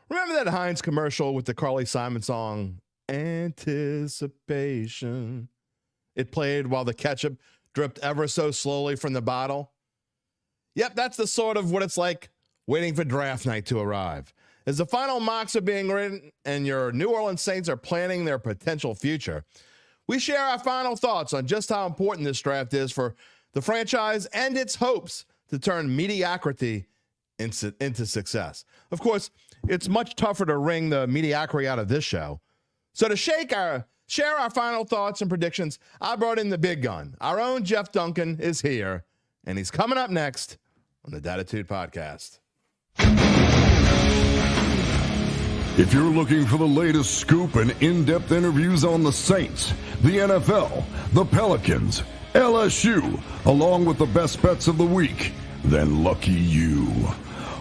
Remember that Heinz commercial with the Carly Simon song, Anticipation? It played while the ketchup dripped ever so slowly from the bottle. Yep, that's the sort of what it's like waiting for draft night to arrive. As the final mocks are being written and your New Orleans Saints are planning their potential future, we share our final thoughts on just how important this draft is for the franchise and its hopes to turn mediocrity into success. Of course, it's much tougher to wring the mediocrity out of this show. So to share our final thoughts and predictions, I brought in the big gun. Our own Jeff Duncan is here, and he's coming up next on the Dattitude podcast. If you're looking for the latest scoop and in-depth interviews on the Saints, the NFL, the Pelicans, LSU, along with the best bets of the week, then lucky you.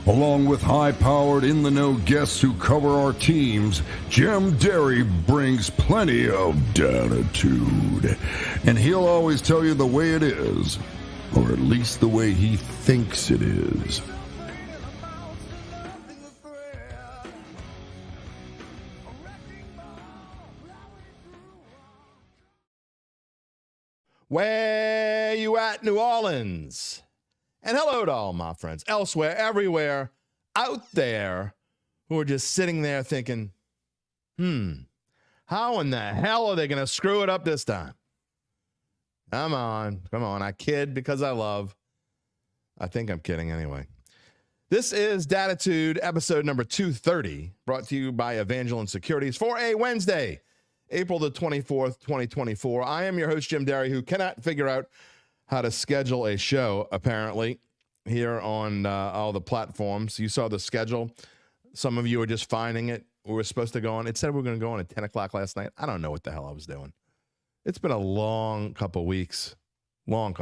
Along with high-powered, in-the-know guests who cover our teams, Jim Derry brings plenty of Dattitude. And he'll always tell you the way it is, or at least the way he thinks it is. Where you at, New Orleans? And hello to all my friends elsewhere, everywhere, out there, who are just sitting there thinking, how in the hell are they going to screw it up this time? Come on. I kid because I love. I think I'm kidding anyway. This is Dattitude, episode number 230, brought to you by Evangeline Securities for a Wednesday, April the 24th, 2024. I am your host, Jim Derry, who cannot figure out how to schedule a show, apparently, here on all the platforms. You saw the schedule. Some of you are just finding it. We were supposed to go on. It said we were going to go on at 10 o'clock last night. I don't know what the hell I was doing. It's been a long couple weeks. Well,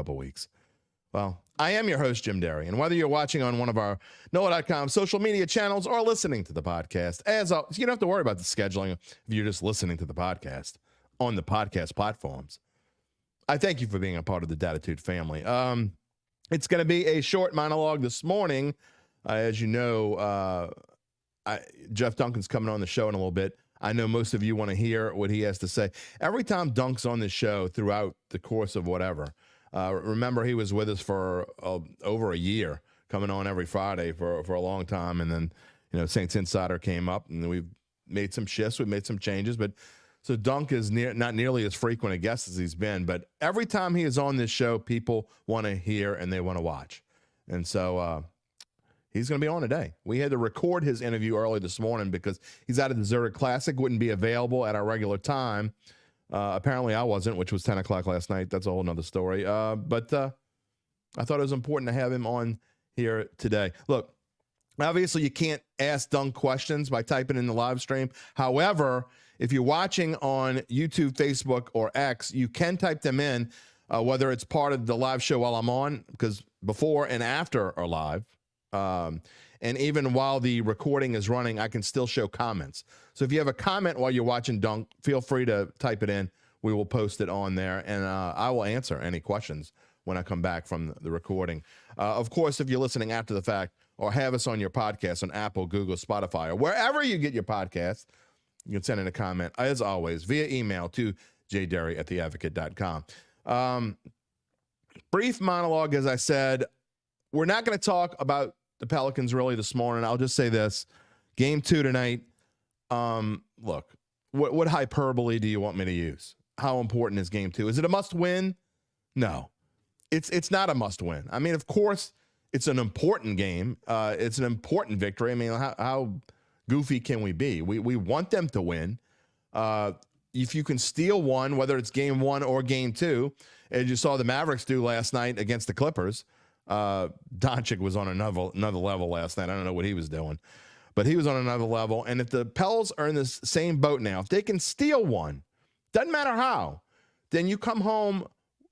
I am your host, Jim Derry, and whether you're watching on one of our NOLA.com social media channels or listening to the podcast, as always, you don't have to worry about the scheduling if you're just listening to the podcast on the podcast platforms. I thank you for being a part of the Dattitude family. It's going to be a short monologue this morning. As you know, Jeff Duncan's coming on the show in a little bit. I know most of you want to hear what he has to say. Every time Dunk's on this show throughout the course of whatever, remember he was with us for over a year, coming on every Friday for a long time. And then, Saints Insider came up and we've made some shifts. We've made some changes, but so Dunk is not nearly as frequent a guest as he's been, but every time he is on this show, people want to hear and they want to watch. And so he's going to be on today. We had to record his interview early this morning because he's out of the Zurich Classic, wouldn't be available at our regular time. Apparently I wasn't, which was 10 o'clock last night. That's a whole nother story. But I thought it was important to have him on here today. Look, obviously you can't ask Dunk questions by typing in the live stream. However, if you're watching on YouTube, Facebook, or X, you can type them in, whether it's part of the live show while I'm on, because before and after are live. And even while the recording is running, I can still show comments. So if you have a comment while you're watching Dunk, feel free to type it in. We will post it on there, and I will answer any questions when I come back from the recording. Of course, if you're listening after the fact or have us on your podcast on Apple, Google, Spotify, or wherever you get your podcast, you can send in a comment, as always, via email to jderry@theadvocate.com. Brief monologue, as I said. We're not going to talk about the Pelicans really this morning. I'll just say this. Game 2 tonight. Look, what hyperbole do you want me to use? How important is Game 2? Is it a must-win? No. It's not a must-win. I mean, of course, it's an important game. It's an important victory. I mean, how goofy can we be? We want them to win. If you can steal one, whether it's game 1 or game 2, as you saw the Mavericks do last night against the Clippers, Doncic was on another level last night. I don't know what he was doing, but he was on another level. And if the Pels are in this same boat now, if they can steal one, doesn't matter how, then you come home.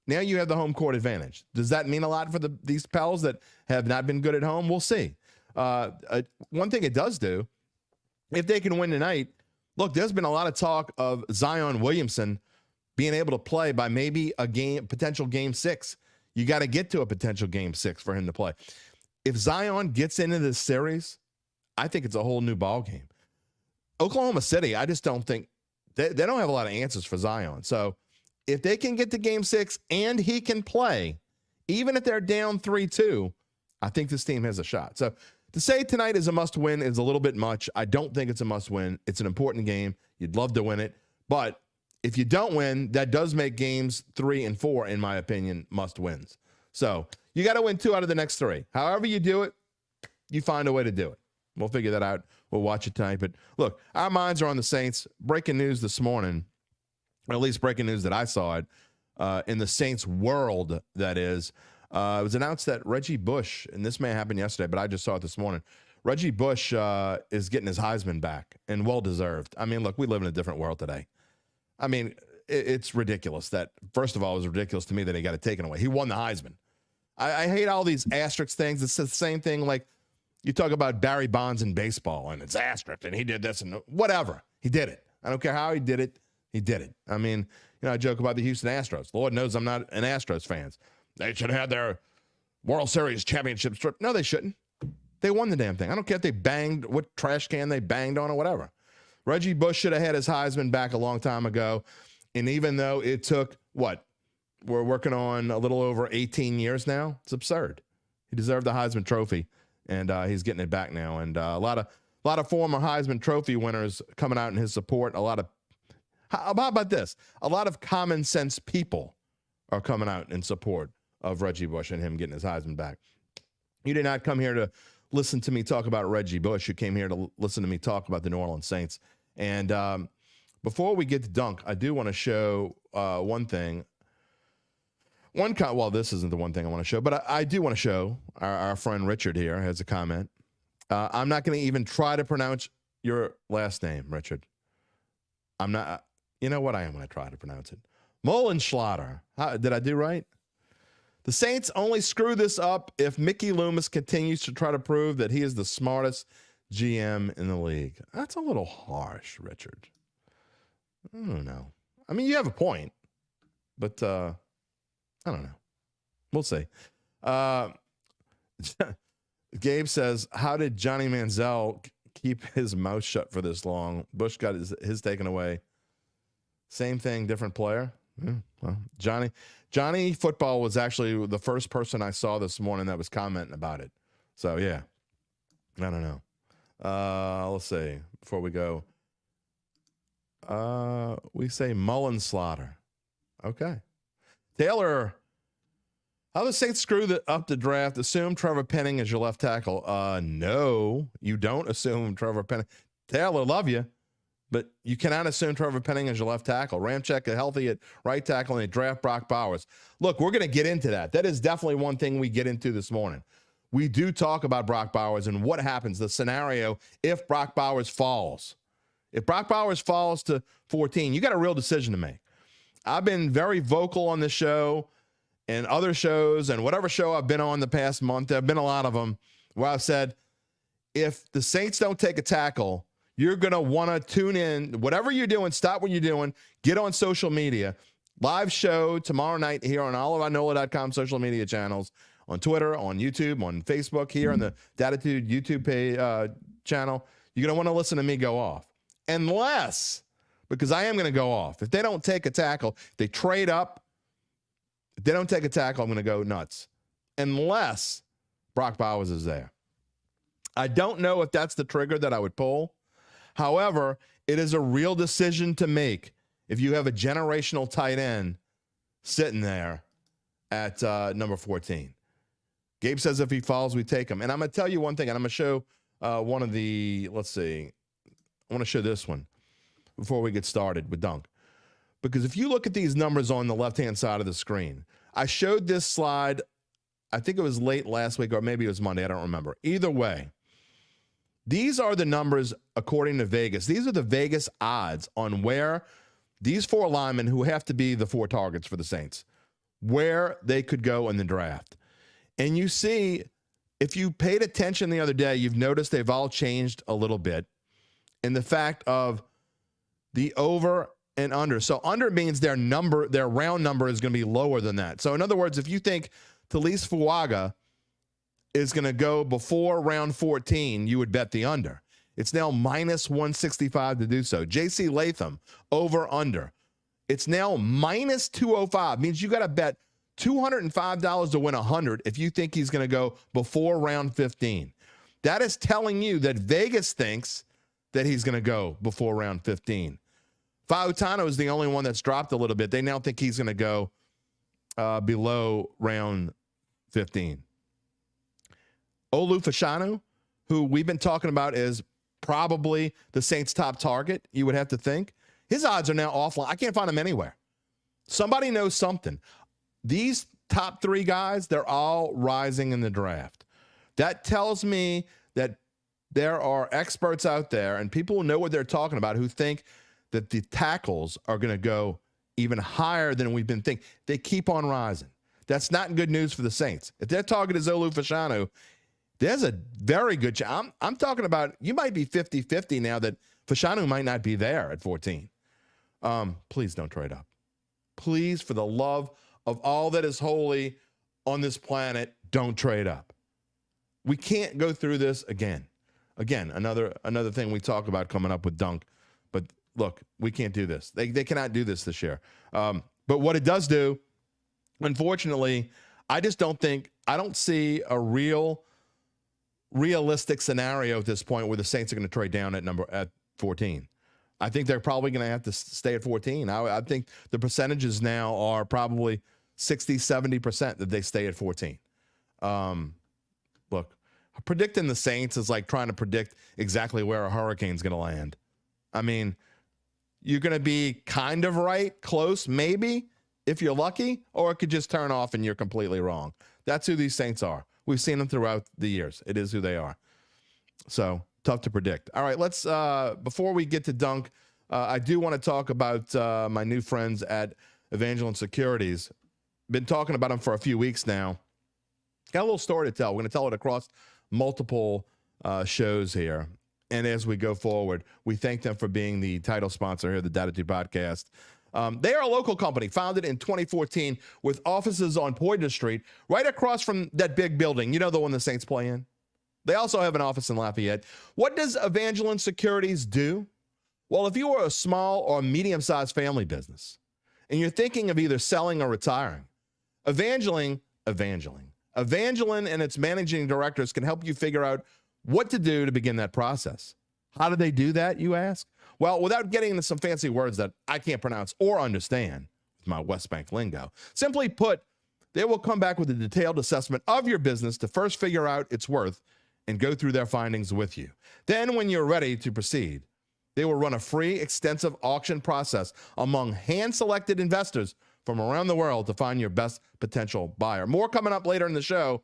Now you have the home court advantage. Does that mean a lot for these Pels that have not been good at home? We'll see. One thing it does do, if they can win tonight, look, there's been a lot of talk of Zion Williamson being able to play by maybe a potential game 6. You got to get to a potential game 6 for him to play. If Zion gets into this series, I think it's a whole new ball game Oklahoma City, I just don't think they don't have a lot of answers for Zion. So if they can get to game 6 and he can play, even if they're down 3-2, I think this team has a shot. So to say tonight is a must-win is a little bit much. I don't think it's a must-win. It's an important game. You'd love to win it. But if you don't win, that does make games 3 and 4, in my opinion, must-wins. So you got to win 2 out of the next 3. However you do it, you find a way to do it. We'll figure that out. We'll watch it tonight. But look, our minds are on the Saints. Breaking news this morning, or at least breaking news that I saw it, in the Saints world, that is, it was announced that Reggie Bush, and this may happen yesterday, but I just saw it this morning, Reggie Bush is getting his Heisman back, and well-deserved. I mean, look, we live in a different world today. I mean, it's ridiculous that, first of all, it was ridiculous to me that he got it taken away. He won the Heisman. I hate all these asterisk things. It's the same thing like you talk about Barry Bonds in baseball, and it's asterisk, and he did this, and whatever. He did it. I don't care how he did it. He did it. I mean, I joke about the Houston Astros. Lord knows I'm not an Astros fan. They should have their World Series championship strip. No, they shouldn't. They won the damn thing. I don't care if they banged, what trash can they banged on or whatever. Reggie Bush should have had his Heisman back a long time ago. And even though it took, we're working on a little over 18 years now, it's absurd. He deserved the Heisman Trophy, and he's getting it back now. And a lot of former Heisman Trophy winners coming out in his support. How about this? A lot of common sense people are coming out in support of Reggie Bush and him getting his Heisman back. You did not come here to listen to me talk about Reggie Bush. You came here to listen to me talk about the New Orleans Saints. And before we get to Dunk, I do want to show one thing. Well, this isn't the one thing I want to show, but I do want to show our friend Richard here has a comment. I'm not going to even try to pronounce your last name, Richard. I'm not. You know what? I am going to try to pronounce it. Mullenschlatter. Did I do right? The Saints only screw this up if Mickey Loomis continues to try to prove that he is the smartest GM in the league. That's a little harsh, Richard. I don't know. I mean, you have a point, but I don't know. We'll see. Gabe says, how did Johnny Manziel keep his mouth shut for this long? Bush got his taken away. Same thing, different player. Yeah, well, Johnny Football was actually the first person I saw this morning that was commenting about it. So, yeah, I don't know. Let's see. Before we go, we say Mullenschlatter. Okay. Taylor, how the Saints screw up the draft? Assume Trevor Penning as your left tackle. No, you don't assume Trevor Penning. Taylor, love you, but you cannot assume Trevor Penning as your left tackle. Ramczyk is healthy at right tackle, and they draft Brock Bowers. Look, we're going to get into that. That is definitely one thing we get into this morning. We do talk about Brock Bowers and what happens, the scenario if Brock Bowers falls. If Brock Bowers falls to 14, you got a real decision to make. I've been very vocal on this show and other shows and whatever show I've been on the past month. There have been a lot of them where I've said, if the Saints don't take a tackle, you're going to want to tune in. Whatever you're doing, stop what you're doing. Get on social media. Live show tomorrow night here on all of our NOLA.com social media channels, on Twitter, on YouTube, on Facebook, here on the Dattitude YouTube page, channel. You're going to want to listen to me go off. Unless, because I am going to go off. If they don't take a tackle, if they trade up, if they don't take a tackle, I'm going to go nuts. Unless Brock Bowers is there. I don't know if that's the trigger that I would pull. However, it is a real decision to make if you have a generational tight end sitting there at number 14. Gabe says if he falls, we take him. And I'm going to tell you one thing, and I'm going to show one of the, let's see, I want to show this one before we get started with Dunk. Because if you look at these numbers on the left-hand side of the screen, I showed this slide, I think it was late last week or maybe it was Monday, I don't remember. Either way, these are the numbers according to Vegas. These are the Vegas odds on where these 4 linemen who have to be the 4 targets for the Saints, where they could go in the draft. And you see, if you paid attention the other day, you've noticed they've all changed a little bit in the fact of the over and under. So under means their round number is going to be lower than that. So in other words, if you think Talise Fuaga is going to go before round 14, you would bet the under. It's now minus 165 to do so. J.C. Latham, over under. It's now minus 205. Means you got to bet $205 to win 100 if you think he's going to go before round 15. That is telling you that Vegas thinks that he's going to go before round 15. Fautano is the only one that's dropped a little bit. They now think he's going to go below round 15. Olu Fashanu, who we've been talking about is probably the Saints' top target, you would have to think. His odds are now offline. I can't find him anywhere. Somebody knows something. These top three guys, they're all rising in the draft. That tells me that there are experts out there and people who know what they're talking about who think that the tackles are going to go even higher than we've been thinking. They keep on rising. That's not good news for the Saints. If their target is Olu Fashanu, there's a very good chance. I'm talking about you might be 50-50 now that Fashanu might not be there at 14. Please don't trade up. Please, for the love of all that is holy on this planet, don't trade up. We can't go through this again. Again, another thing we talk about coming up with Dunk. But look, we can't do this. They cannot do this year. But what it does do, unfortunately, I don't see a realistic scenario at this point where the Saints are going to trade down at 14. I think they're probably going to have to stay at 14. I think the percentages now are probably 60-70% that they stay at 14. Look, predicting the Saints is like trying to predict exactly where a hurricane's going to land. I mean, you're going to be kind of right, close, maybe, if you're lucky, or it could just turn off and you're completely wrong. That's who these Saints are. We've seen them throughout the years. It is who they are. So, tough to predict. All right, let's, before we get to Dunk, I do want to talk about my new friends at Evangeline Securities. Been talking about them for a few weeks now. Got a little story to tell. We're going to tell it across multiple shows here. And as we go forward, we thank them for being the title sponsor here of the Dattitude podcast. They are a local company founded in 2014 with offices on Poydras Street, right across from that big building. You know, the one the Saints play in? They also have an office in Lafayette. What does Evangeline Securities do? Well, if you are a small or medium-sized family business and you're thinking of either selling or retiring, Evangeline and its managing directors can help you figure out what to do to begin that process. How do they do that, you ask? Well, without getting into some fancy words that I can't pronounce or understand with my West Bank lingo, simply put, they will come back with a detailed assessment of your business to first figure out its worth and go through their findings with you. Then, when you're ready to proceed, they will run a free, extensive auction process among hand-selected investors from around the world to find your best potential buyer. More coming up later in the show.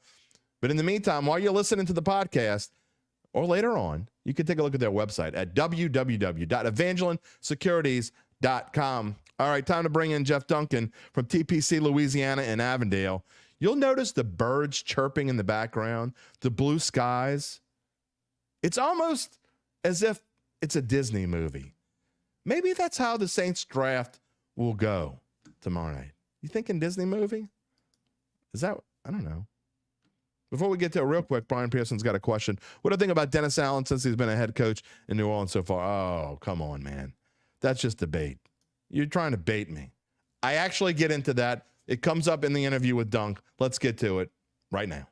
But in the meantime, while you're listening to the podcast, or later on, you can take a look at their website at www.evangelinesecurities.com. All right, time to bring in Jeff Duncan from TPC Louisiana in Avondale. You'll notice the birds chirping in the background, the blue skies. It's almost as if it's a Disney movie. Maybe that's how the Saints draft will go tomorrow night. You thinking Disney movie? Is that, I don't know. Before we get to it real quick, Brian Pearson's got a question. What do you think about Dennis Allen since he's been a head coach in New Orleans so far? Oh, come on, man. That's just a bait. You're trying to bait me. I actually get into that. It comes up in the interview with Dunk. Let's get to it right now.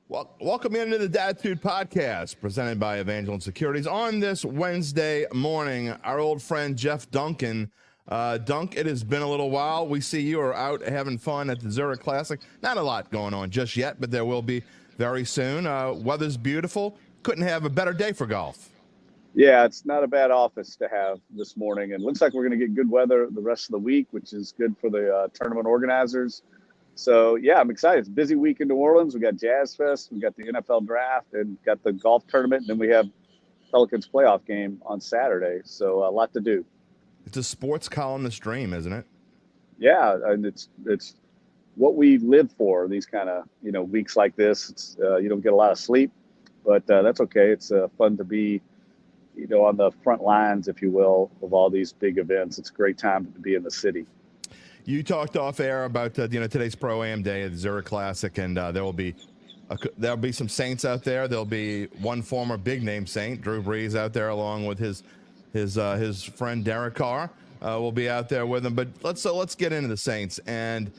Welcome into the Dattitude podcast presented by Evangeline Securities. On this Wednesday morning, our old friend Jeff Duncan. Dunk, it has been a little while. We see you are out having fun at the Zurich Classic. Not a lot going on just yet, but there will be very soon. Weather's beautiful. Couldn't have a better day for golf. Yeah, it's not a bad office to have this morning. And looks like we're going to get good weather the rest of the week, which is good for the tournament organizers. So, yeah, I'm excited. It's a busy week in New Orleans. We got Jazz Fest, we got the NFL draft, and got the golf tournament. And then we have Pelicans playoff game on Saturday. So a lot to do. It's a sports columnist dream, isn't it? Yeah, and it's what we live for, these kind of, weeks like this. It's you don't get a lot of sleep, but that's okay. It's fun to be, on the front lines, if you will, of all these big events. It's a great time to be in the city. You talked off air about today's Pro-Am Day at the Zurich Classic, and there will be there'll be some Saints out there. There'll be one former big name Saint, Drew Brees, out there along with his friend Derek Carr. Will be out there with him. But let's get into the Saints. And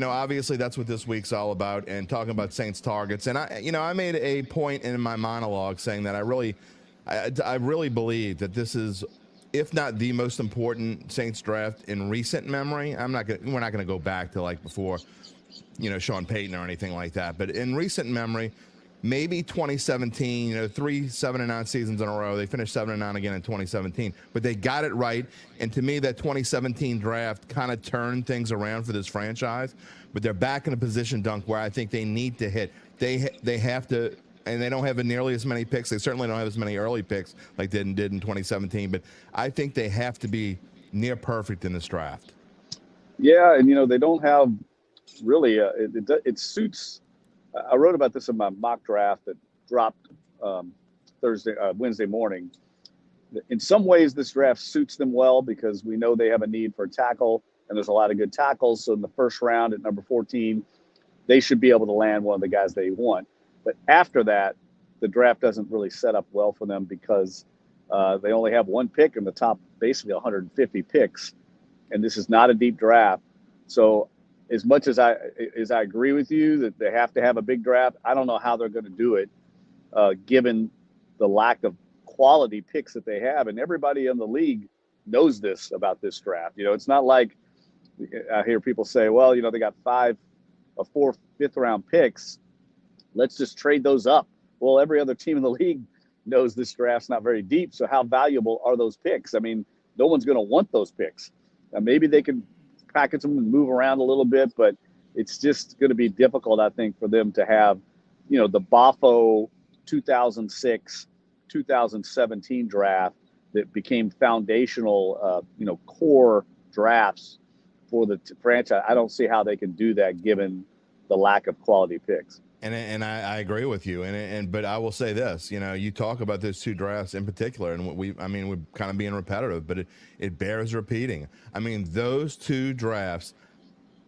obviously that's what this week's all about, and talking about Saints targets. And I made a point in my monologue saying that I really believe that this is, if not the most important Saints draft in recent memory. We're not going to go back to like before, Sean Payton or anything like that. But in recent memory, maybe 2017, 3 7-9 seasons in a row. They finished 7-9 again in 2017, but they got it right. And to me, that 2017 draft kind of turned things around for this franchise. But they're back in a position, Dunk, where I think they need to hit. They have to, and they don't have nearly as many picks. They certainly don't have as many early picks like they did in 2017. But I think they have to be near perfect in this draft. Yeah, and they don't have really. It suits. I wrote about this in my mock draft that dropped Wednesday morning. In some ways, this draft suits them well because we know they have a need for a tackle, and there's a lot of good tackles. So in the first round at number 14, they should be able to land one of the guys they want. But after that, the draft doesn't really set up well for them because they only have one pick in the top basically 150 picks, and this is not a deep draft. So as much as I agree with you that they have to have a big draft, I don't know how they're going to do it, given the lack of quality picks that they have. And everybody in the league knows this about this draft. It's not like I hear people say, well, they got 5 or 4 fifth-round picks. Let's just trade those up. Well, every other team in the league knows this draft's not very deep. So how valuable are those picks? I mean, no one's going to want those picks. Now, maybe they can package them and move around a little bit, but it's just going to be difficult, I think, for them to have, the Bafo 2006, 2017 draft that became foundational, core drafts for the franchise. I don't see how they can do that given the lack of quality picks. And I agree with you. But I will say this, you talk about those 2 drafts in particular, and we're kind of being repetitive, but it bears repeating. I mean, those 2 drafts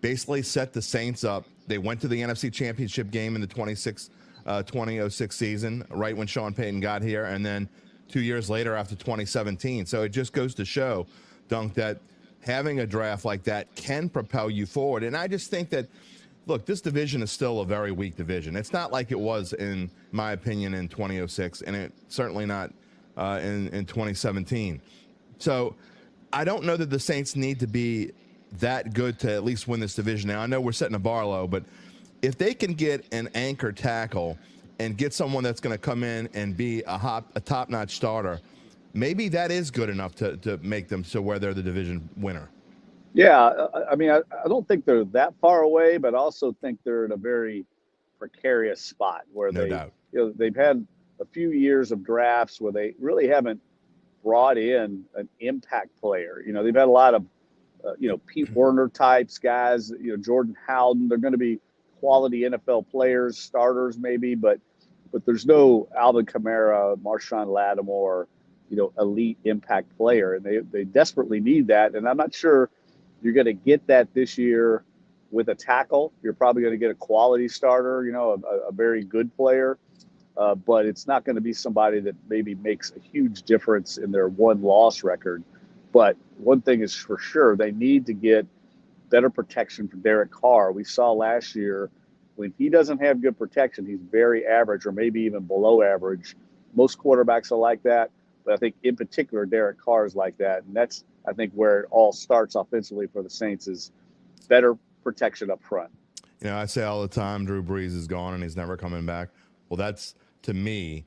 basically set the Saints up. They went to the NFC Championship game in the 2006 season, right when Sean Payton got here, and then 2 years later after 2017. So it just goes to show, Dunk, that having a draft like that can propel you forward. And I just think that, look, this division is still a very weak division. It's not like it was, in my opinion, in 2006, and it's certainly not in 2017. So I don't know that the Saints need to be that good to at least win this division. Now, I know we're setting a bar low, but if they can get an anchor tackle and get someone that's going to come in and be a top-notch starter, maybe that is good enough to make them so where they're the division winner. Yeah, I mean, I don't think they're that far away, but I also think they're in a very precarious spot where they've had a few years of drafts where they really haven't brought in an impact player. They've had a lot of, Pete Werner types guys, Jordan Howden. They're going to be quality NFL players, starters maybe, but there's no Alvin Kamara, Marshawn Lattimore, elite impact player, and they desperately need that. And I'm not sure you're going to get that this year with a tackle. You're probably going to get a quality starter, a very good player, but it's not going to be somebody that maybe makes a huge difference in their one-loss record. But one thing is for sure, they need to get better protection for Derek Carr. We saw last year when he doesn't have good protection, he's very average or maybe even below average. Most quarterbacks are like that, but I think in particular Derek Carr is like that, and that's, I think, where it all starts offensively for the Saints is better protection up front. I say all the time, Drew Brees is gone and he's never coming back. Well, that's, to me,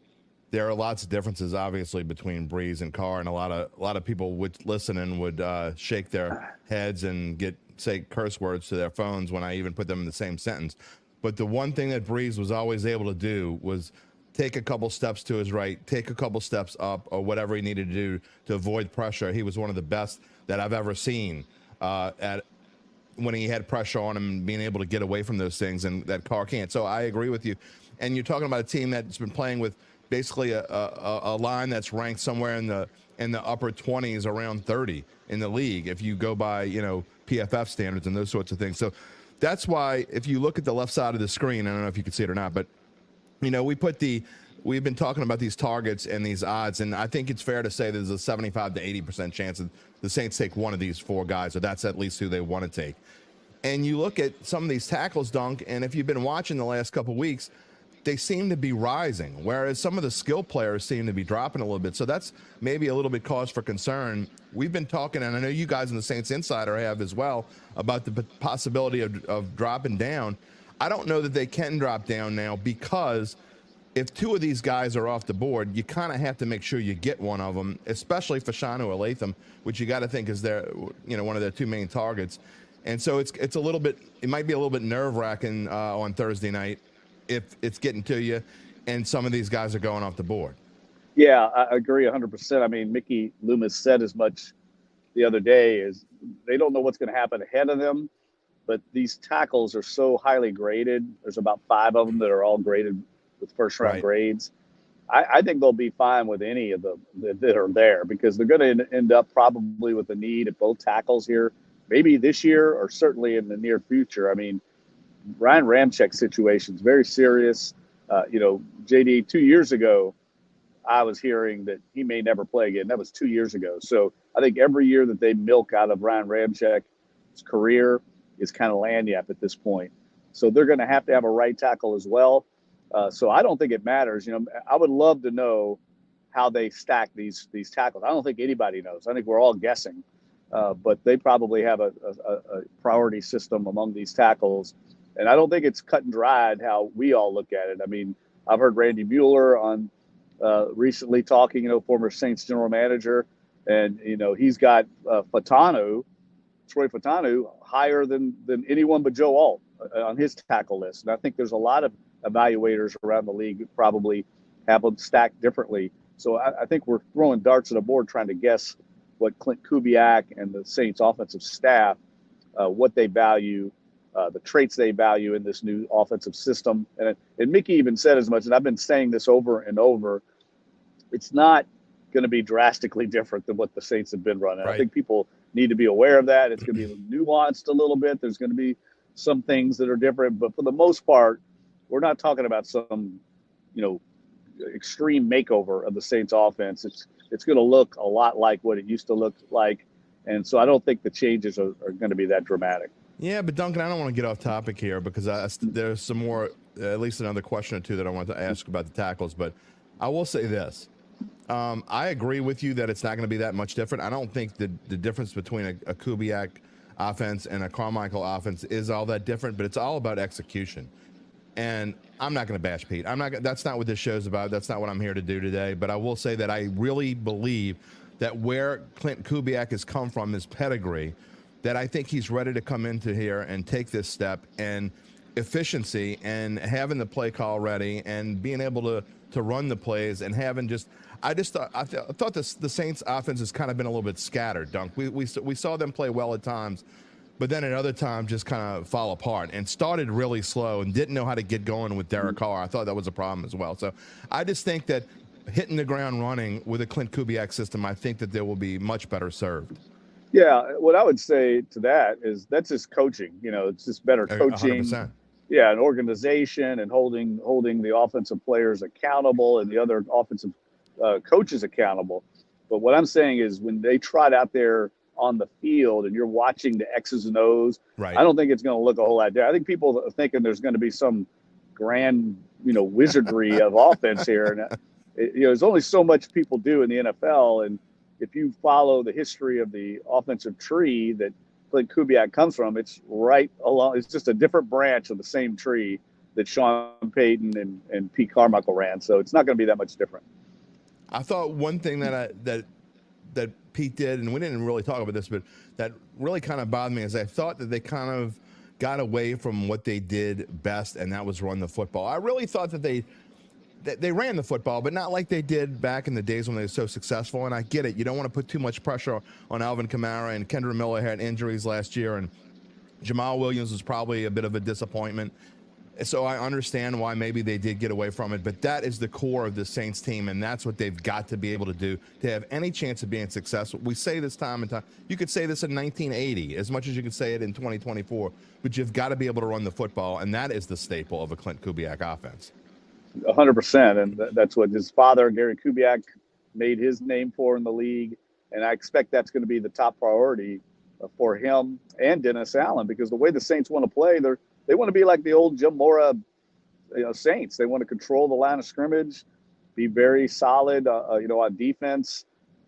there are lots of differences, obviously, between Brees and Carr, and a lot of people would listen and would shake their heads and say curse words to their phones when I even put them in the same sentence. But the one thing that Brees was always able to do was take a couple steps to his right, take a couple steps up, or whatever he needed to do to avoid pressure. He was one of the best that I've ever seen when he had pressure on him and being able to get away from those things, and that Carr can't. So I agree with you. And you're talking about a team that's been playing with basically a line that's ranked somewhere in the upper 20s, around 30 in the league, if you go by PFF standards and those sorts of things. So that's why if you look at the left side of the screen, I don't know if you can see it or not, but we've been talking about these targets and these odds, and I think it's fair to say there's a 75 to 80% chance that the Saints take one of these four guys, or that's at least who they want to take. And you look at some of these tackles, Dunk, and if you've been watching the last couple of weeks, they seem to be rising, whereas some of the skill players seem to be dropping a little bit. So that's maybe a little bit cause for concern. We've been talking, and I know you guys in the Saints Insider have as well, about the possibility of dropping down. I don't know that they can drop down now, because if two of these guys are off the board, you kind of have to make sure you get one of them, especially Fashanu or Latham, which you got to think is their, one of their two main targets. And so it's a little bit, it might be a little bit nerve-wracking on Thursday night if it's getting to you and some of these guys are going off the board. Yeah, I agree 100%. I mean, Mickey Loomis said as much the other day, is they don't know what's going to happen ahead of them, but these tackles are so highly graded. There's about 5 of them that are all graded with first-round grades. I think they'll be fine with any of them that are there, because they're going to end up probably with a need at both tackles here, maybe this year or certainly in the near future. I mean, Ryan Ramczyk's situation is very serious. JD, 2 years ago, I was hearing that he may never play again. That was 2 years ago. So I think every year that they milk out of Ryan Ramczyk's career is kind of lagniappe at this point. So they're going to have a right tackle as well. So I don't think it matters. I would love to know how they stack these tackles. I don't think anybody knows. I think we're all guessing. But they probably have a priority system among these tackles. And I don't think it's cut and dried how we all look at it. I mean, I've heard Randy Mueller on recently talking, former Saints general manager, and, he's got Troy Fatanu, higher than anyone but Joe Alt on his tackle list. And I think there's a lot of evaluators around the league who probably have them stacked differently. So I think we're throwing darts at a board trying to guess what Clint Kubiak and the Saints offensive staff, what they value, the traits they value in this new offensive system. And Mickey even said as much, and I've been saying this over and over, it's not going to be drastically different than what the Saints have been running. Right. I think people need to be aware of that. It's going to be nuanced a little bit. There's going to be some things that are different, but for the most part, we're not talking about some, extreme makeover of the Saints offense. It's going to look a lot like what it used to look like. And so I don't think the changes are going to be that dramatic. Yeah, but Duncan, I don't want to get off topic here, because there's some more, at least another question or two that I want to ask about the tackles. But I will say this. I agree with you that it's not going to be that much different. I don't think the difference between a Kubiak offense and a Carmichael offense is all that different, but it's all about execution. And I'm not going to bash Pete. That's not what this show's about. That's not what I'm here to do today. But I will say that I really believe that where Clint Kubiak has come from, his pedigree, that I think he's ready to come into here and take this step, and efficiency and having the play call ready and being able to run the plays and having I thought the Saints offense has kind of been a little bit scattered, Dunk. We saw them play well at times, but then at other times just kind of fall apart and started really slow and didn't know how to get going with Derek Carr. I thought that was a problem as well. So I just think that hitting the ground running with a Clint Kubiak system, I think that they will be much better served. Yeah, what I would say to that is that's just coaching. It's just better coaching. 100%. Yeah, an organization and holding the offensive players accountable and the other offensive coaches accountable. But what I'm saying is when they trot out there on the field and you're watching the X's and O's, right, I don't think it's going to look a whole lot different. I think people are thinking there's going to be some grand, wizardry of offense here. And, there's only so much people do in the NFL. And if you follow the history of the offensive tree that Clint Kubiak comes from, it's right along. It's just a different branch of the same tree that Sean Payton and Pete Carmichael ran. So it's not going to be that much different. I thought one thing that Pete did, and we didn't really talk about this, but that really kind of bothered me, is I thought that they kind of got away from what they did best, and that was run the football. I really thought that they ran the football, but not like they did back in the days when they were so successful. And I get it. You don't want to put too much pressure on Alvin Kamara, and Kendra Miller had injuries last year, and Jamal Williams was probably a bit of a disappointment. So I understand why maybe they did get away from it, but that is the core of the Saints team, and that's what they've got to be able to do to have any chance of being successful. We say this time and time. You could say this in 1980 as much as you could say it in 2024, but you've got to be able to run the football, and that is the staple of a Clint Kubiak offense. 100%, and that's what his father, Gary Kubiak, made his name for in the league, and I expect that's going to be the top priority for him and Dennis Allen, because the way the Saints want to play, they want to be like the old Jim Mora, Saints. They want to control the line of scrimmage, be very solid, on defense,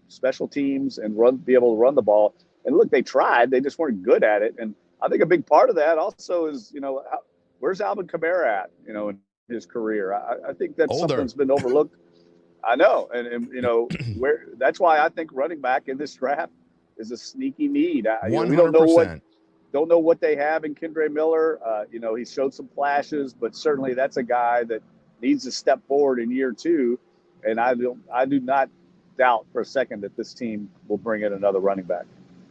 special teams, and be able to run the ball. And look, they tried; they just weren't good at it. And I think a big part of that also is, where's Alvin Kamara at, in his career? I think that's something that's been overlooked. I know, and where that's why I think running back in this draft is a sneaky need. 100%. We don't know what they have in Kendre Miller. He showed some flashes, but certainly that's a guy that needs to step forward in year two. And I do not doubt for a second that this team will bring in another running back.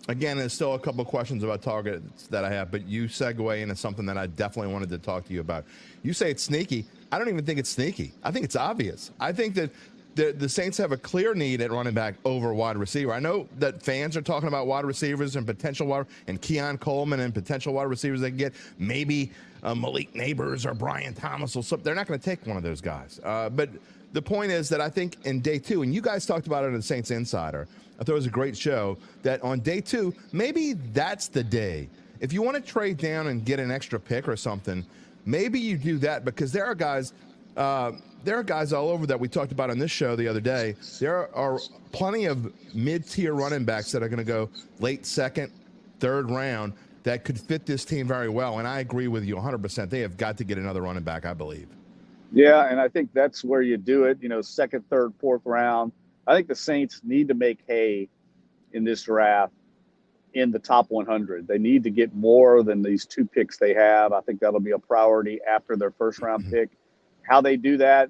Again, there's still a couple of questions about targets that I have, but you segue into something that I definitely wanted to talk to you about. You say it's sneaky. I don't even think it's sneaky. I think it's obvious. I think that the Saints have a clear need at running back over wide receiver. I know that fans are talking about wide receivers and potential and Keon Coleman and potential wide receivers they can get. Maybe Malik Neighbors or Brian Thomas or something. They're not going to take one of those guys. But the point is that I think in day two, and you guys talked about it in the Saints Insider, I thought it was a great show, that on day two, maybe that's the day. If you want to trade down and get an extra pick or something, maybe you do that, because there are guys all over that we talked about on this show the other day. There are plenty of mid-tier running backs that are going to go late second, third round that could fit this team very well. And I agree with you 100%. They have got to get another running back, I believe. Yeah, and I think that's where you do it, second, third, fourth round. I think the Saints need to make hay in this draft in the top 100. They need to get more than these two picks they have. I think that'll be a priority after their first-round pick. How they do that,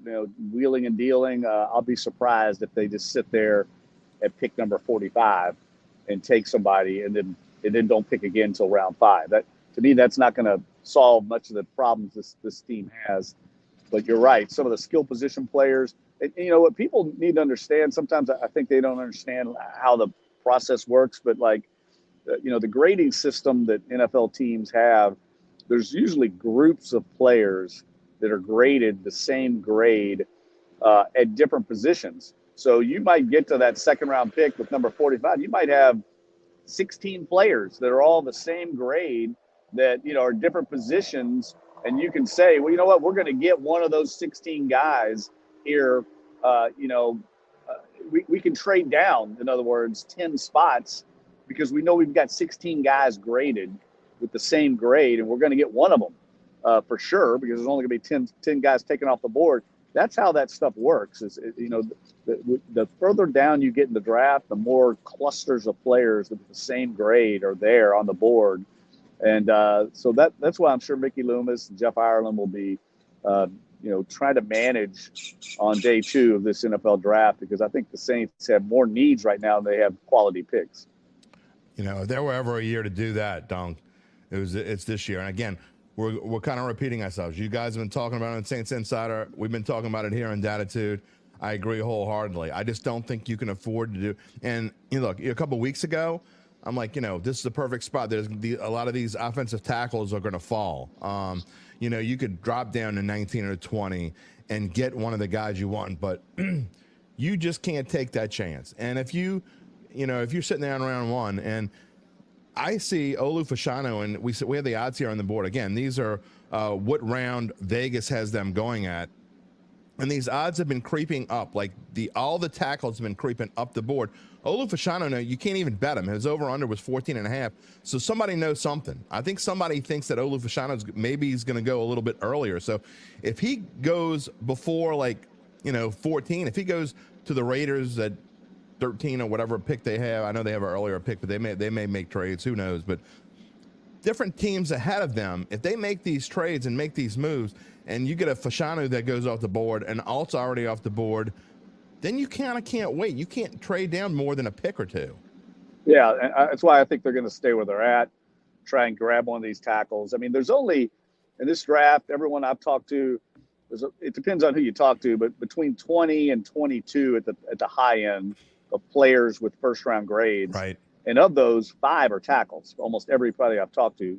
wheeling and dealing, I'll be surprised if they just sit there at pick number 45 and take somebody and then don't pick again until round 5. That, to me, that's not going to solve much of the problems this team has. But you're right, some of the skill position players, and what people need to understand, sometimes I think they don't understand how the process works, but the grading system that NFL teams have, there's usually groups of players that are graded the same grade at different positions. So you might get to that second round pick with number 45. You might have 16 players that are all the same grade that, are different positions. And you can say, well, you know what, we're going to get one of those 16 guys here. We can trade down, in other words, 10 spots, because we know we've got 16 guys graded with the same grade, and we're going to get one of them. For sure, because there's only going to be 10 guys taken off the board. That's how that stuff works. The further down you get in the draft, the more clusters of players with the same grade are there on the board. And so that's why I'm sure Mickey Loomis and Jeff Ireland will be, trying to manage on day two of this NFL draft, because I think the Saints have more needs right now than they have quality picks. If there were ever a year to do that, Dunk, it's this year. And again, we're kind of repeating ourselves. You guys have been talking about it on Saints Insider. We've been talking about it here on Dattitude. I agree wholeheartedly. I just don't think you can afford to do. And look, a couple of weeks ago, I'm like, this is the perfect spot. There's a lot of these offensive tackles are going to fall. You could drop down to 19 or 20 and get one of the guys you want, but you just can't take that chance. And if you're sitting there in round one, and I see Olu Fashanu, and we have the odds here on the board. Again, these are what round Vegas has them going at. And these odds have been creeping up. Like all the tackles have been creeping up the board. Olu Fashanu, no, you can't even bet him. His over-under was 14.5. So somebody knows something. I think somebody thinks that Olu Fashanu maybe he's going to go a little bit earlier. So if he goes before 14, if he goes to the Raiders at 13 or whatever pick they have, I know they have an earlier pick, but they may make trades. Who knows? But different teams ahead of them, if they make these trades and make these moves, and you get a Fashanu that goes off the board and Alt's already off the board, then you kind of can't wait. You can't trade down more than a pick or two. Yeah, and that's why I think they're going to stay where they're at, try and grab one of these tackles. I mean, there's only in this draft, everyone I've talked to, it depends on who you talk to, but between 20 and 22 at the high end of players with first round grades. Right. And of those, 5 are tackles. Almost everybody I've talked to.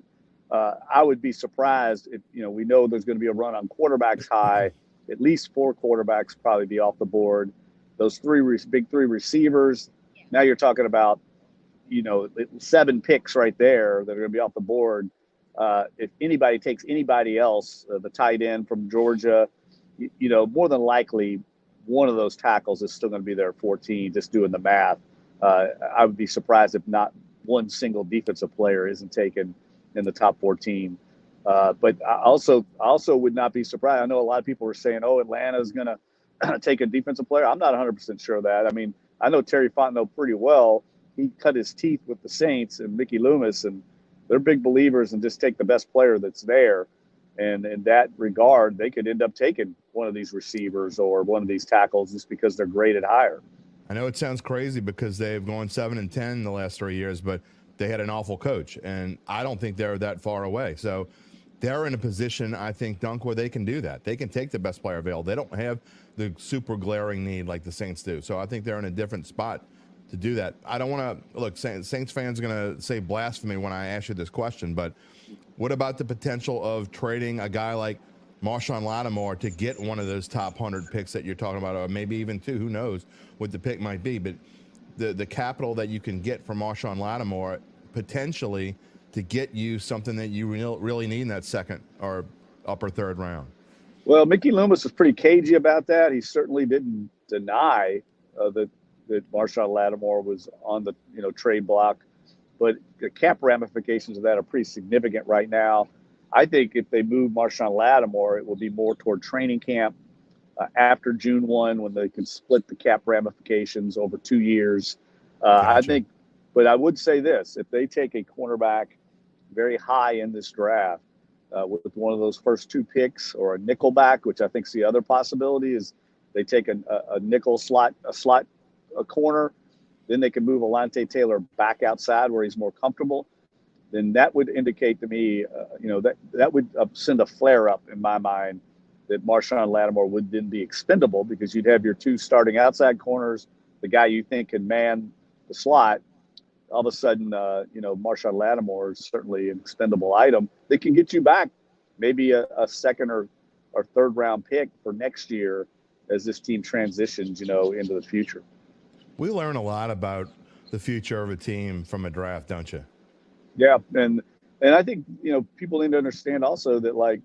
I would be surprised if, we know there's going to be a run on quarterbacks high. At least 4 quarterbacks probably be off the board. Those big 3 receivers. Now you're talking about, 7 picks right there that are going to be off the board. If anybody takes anybody else, the tight end from Georgia, more than likely one of those tackles is still going to be there at 14, just doing the math. I would be surprised if not one single defensive player isn't taken in the top 14. But I also would not be surprised. I know a lot of people were saying, Atlanta is going to take a defensive player. I'm not 100% sure of that. I mean, I know Terry Fontenot pretty well. He cut his teeth with the Saints and Mickey Loomis, and they're big believers and just take the best player that's there. And in that regard, they could end up taking one of these receivers or one of these tackles just because they're graded higher. I know it sounds crazy because they've gone 7-10 in the last 3 years, but they had an awful coach, and I don't think they're that far away. So they're in a position, I think, Dunk, where they can do that. They can take the best player available. They don't have the super glaring need like the Saints do. So I think they're in a different spot to do that. I don't want to look. Saints fans are going to say blasphemy when I ask you this question, but what about the potential of trading a guy like Marshawn Lattimore to get one of those top 100 picks that you're talking about, or maybe even 2? Who knows what the pick might be? But the capital that you can get from Marshawn Lattimore potentially to get you something that you really need in that second or upper third round. Well, Mickey Loomis was pretty cagey about that. He certainly didn't deny that Marshawn Lattimore was on the trade block, but the cap ramifications of that are pretty significant right now. I think if they move Marshawn Lattimore, it will be more toward training camp after June 1 when they can split the cap ramifications over 2 years. Gotcha. I think, but I would say this: if they take a cornerback very high in this draft with one of those first 2 picks, or a nickel back, which I think is the other possibility, is they take a nickel slot, a corner, then they can move Alontae Taylor back outside where he's more comfortable. Then that would indicate to me, that would send a flare up in my mind that Marshawn Lattimore would then be expendable, because you'd have your 2 starting outside corners, the guy you think can man the slot. All of a sudden, Marshawn Lattimore is certainly an expendable item that can get you back maybe a second or third round pick for next year as this team transitions, into the future. We learn a lot about the future of a team from a draft, don't you? Yeah, and I think people need to understand also that, like,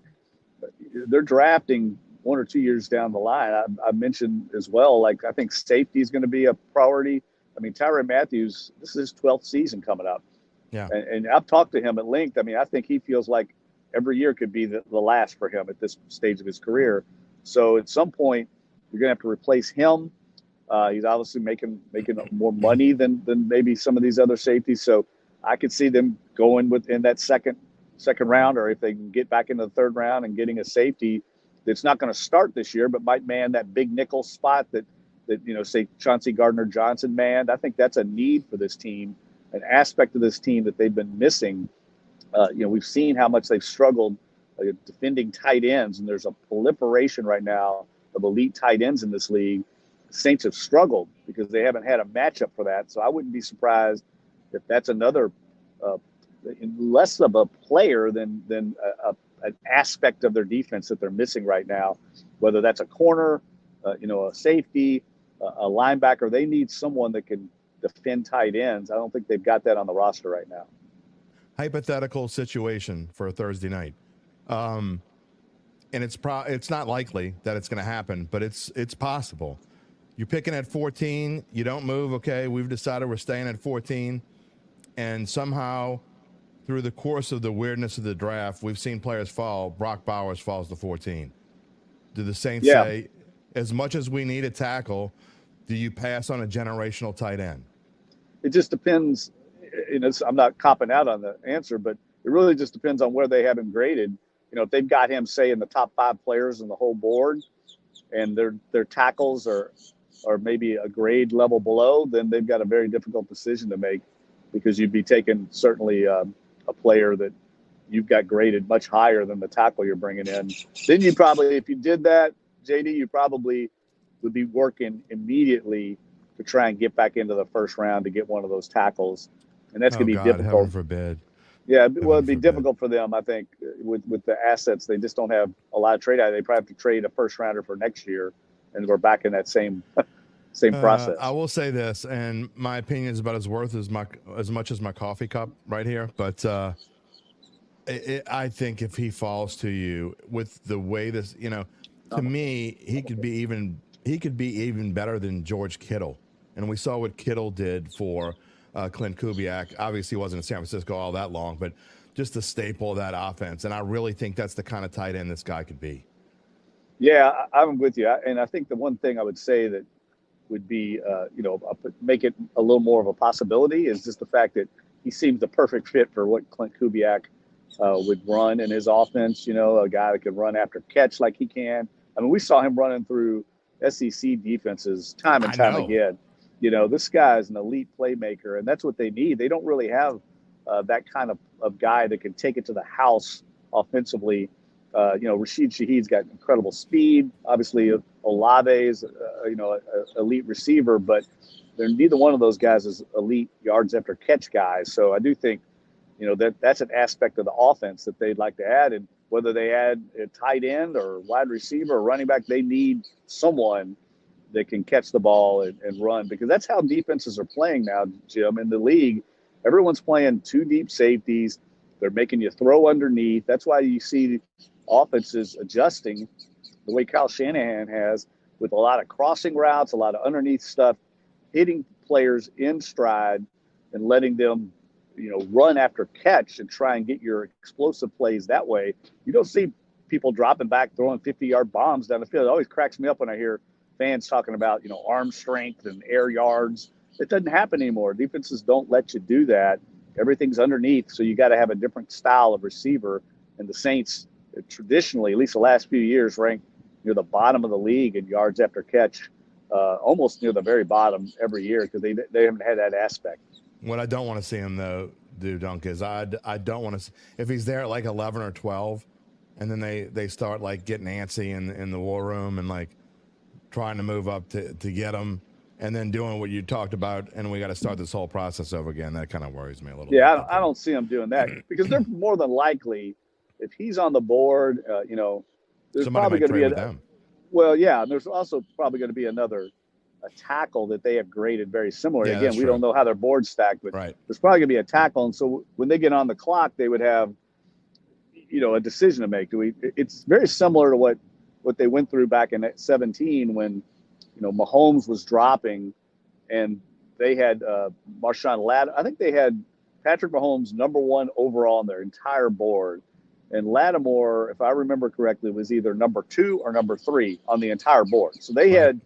they're drafting 1 or 2 years down the line. I mentioned as well, like, I think safety is going to be a priority. I mean, Tyrann Mathieu, this is his 12th season coming up. Yeah, and I've talked to him at length. I mean, I think he feels like every year could be the last for him at this stage of his career. So at some point, you're going to have to replace him. He's obviously making more money than maybe some of these other safeties. So I could see them going within that second round, or if they can get back into the third round and getting a safety that's not going to start this year, but might man that big nickel spot that say Chauncey Gardner-Johnson manned. I think that's a need for this team, an aspect of this team that they've been missing. We've seen how much they've struggled defending tight ends, and there's a proliferation right now of elite tight ends in this league. The Saints have struggled because they haven't had a matchup for that. So I wouldn't be surprised if that's another less of a player than an aspect of their defense that they're missing right now, whether that's a corner, a safety, a linebacker. They need someone that can defend tight ends. I don't think they've got that on the roster right now. Hypothetical situation for a Thursday night. And it's not likely that it's going to happen, but it's possible. You're picking at 14. You don't move. Okay, we've decided we're staying at 14. And somehow, through the course of the weirdness of the draft, we've seen players fall. Brock Bowers falls to 14. Do the Saints say, as much as we need a tackle, do you pass on a generational tight end? It just depends. I'm not copping out on the answer, but it really just depends on where they have him graded. If they've got him, say, in the top 5 players in the whole board, and their tackles are maybe a grade level below, then they've got a very difficult decision to make, because you'd be taking certainly a player that you've got graded much higher than the tackle you're bringing in. Then you probably, if you did that, JD, you probably would be working immediately to try and get back into the first round to get one of those tackles. And that's going to be difficult. Heaven forbid. Yeah, well, it'd be difficult for them, I think, with the assets. They just don't have a lot of trade out. They probably have to trade a first rounder for next year, and we're back in that same process. I will say this, and my opinion is about as worth as much as my coffee cup right here. But I think if he falls to you with the way this, to me, he could be even better than George Kittle, and we saw what Kittle did for Clint Kubiak. Obviously, he wasn't in San Francisco all that long, but just the staple of that offense. And I really think that's the kind of tight end this guy could be. Yeah, I'm with you. And I think the one thing I would say that would be, make it a little more of a possibility is just the fact that he seems the perfect fit for what Clint Kubiak would run in his offense. A guy that could run after catch like he can. I mean, we saw him running through SEC defenses time and time again. This guy is an elite playmaker, and that's what they need. They don't really have that kind of guy that can take it to the house offensively. Rashid Shaheed's got incredible speed. Obviously, Olave's, elite receiver, but neither one of those guys is elite yards after catch guys. So I do think, that's an aspect of the offense that they'd like to add. And whether they add a tight end or wide receiver or running back, they need someone that can catch the ball and run, because that's how defenses are playing now, Jim. In the league, everyone's playing two deep safeties. They're making you throw underneath. That's why you see offenses adjusting the way Kyle Shanahan has, with a lot of crossing routes, a lot of underneath stuff, hitting players in stride and letting them, run after catch and try and get your explosive plays that way. You don't see people dropping back, throwing 50-yard bombs down the field. It always cracks me up when I hear fans talking about, arm strength and air yards. It doesn't happen anymore. Defenses don't let you do that. Everything's underneath, so you got to have a different style of receiver. And the Saints traditionally, at least the last few years, ranked near the bottom of the league in yards after catch, almost near the very bottom every year, because they haven't had that aspect. What I don't want to see him do, Dunk, is I don't want to, if he's there at like 11 or 12, and then they start like getting antsy in the war room and like trying to move up to get him, and then doing what you talked about, and we got to start this whole process over again. That kind of worries me a little bit. Yeah, I don't see him doing that, because they're more than likely, if he's on the board, there's somebody probably going to be them. Well, yeah, and there's also probably going to be a tackle that they have graded very similar. Yeah, again, we don't know how their board's stacked, but there's probably going to be a tackle, and so when they get on the clock, they would have, a decision to make. It's very similar to what they went through back in 2017 when, Mahomes was dropping, and they had Marshawn Lattimore. I think they had Patrick Mahomes #1 overall on their entire board, and Lattimore, if I remember correctly, was either #2 or #3 on the entire board. So they had